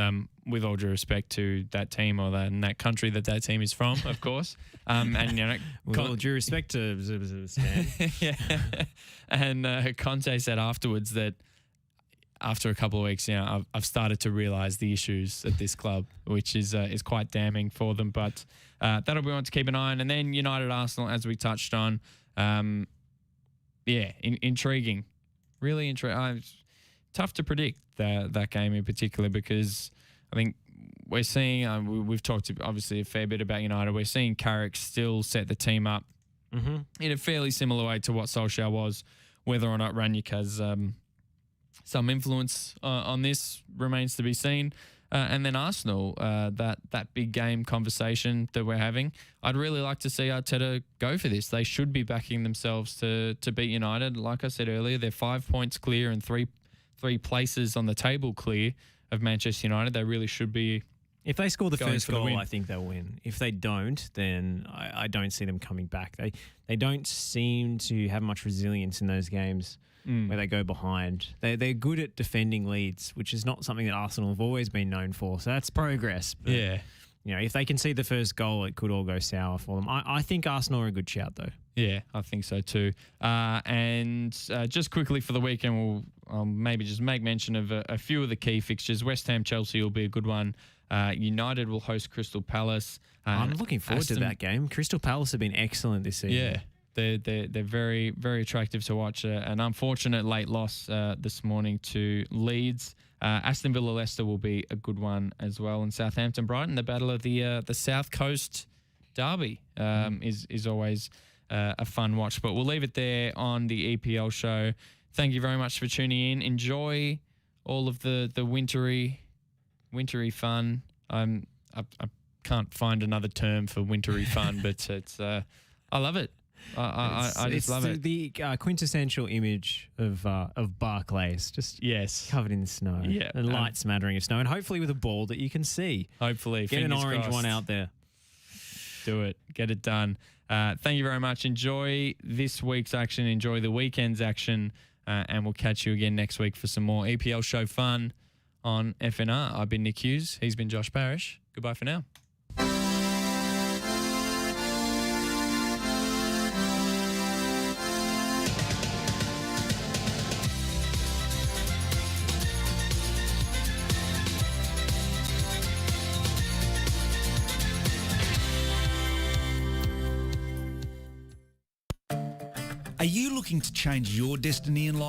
With all due respect to that team or that country that team is from, of course. And with all due respect to Stan. Yeah. And Conte said afterwards that after a couple of weeks, I've started to realise the issues at this club, which is quite damning for them. But that'll be one to keep an eye on. And then United Arsenal, as we touched on, intriguing, really intriguing. Tough to predict that game in particular because I think we're seeing we've talked obviously a fair bit about United. We're seeing Carrick still set the team up in a fairly similar way to what Solskjaer was. Whether or not Rangnick has some influence on this remains to be seen. And then Arsenal, that big game conversation that we're having, I'd really like to see Arteta go for this. They should be backing themselves to beat United. Like I said earlier, they're 5 points clear and three places on the table clear of Manchester United. They really should be. If they score the first goal, I think they'll win. If they don't, then I don't see them coming back. They don't seem to have much resilience in those games where they go behind. They're good at defending leads, which is not something that Arsenal have always been known for. So that's progress. But, if they can see the first goal, it could all go sour for them. I think Arsenal are a good shout, though. Yeah, I think so too. And just quickly for the weekend, I'll maybe just make mention of a few of the key fixtures. West Ham Chelsea will be a good one. United will host Crystal Palace. I'm looking forward to that game. Crystal Palace have been excellent this season. Yeah, they're very, very attractive to watch. An unfortunate late loss this morning to Leeds. Aston Villa Leicester will be a good one as well. And Southampton Brighton, the battle of the South Coast derby is always a fun watch. But we'll leave it there on the EPL show. Thank you very much for tuning in. Enjoy all of the wintry fun. I can't find another term for wintry fun, but it's I love it. I just love it. The quintessential image of Barclays, just covered in snow, and light smattering of snow, and hopefully with a ball that you can see. Hopefully, get an orange crossed. one out there. Do it. Get it done. Thank you very much. Enjoy this week's action. Enjoy the weekend's action. And we'll catch you again next week for some more EPL show fun on FNR. I've been Nick Hughes. He's been Josh Parish. Goodbye for now. Are you looking to change your destiny in life?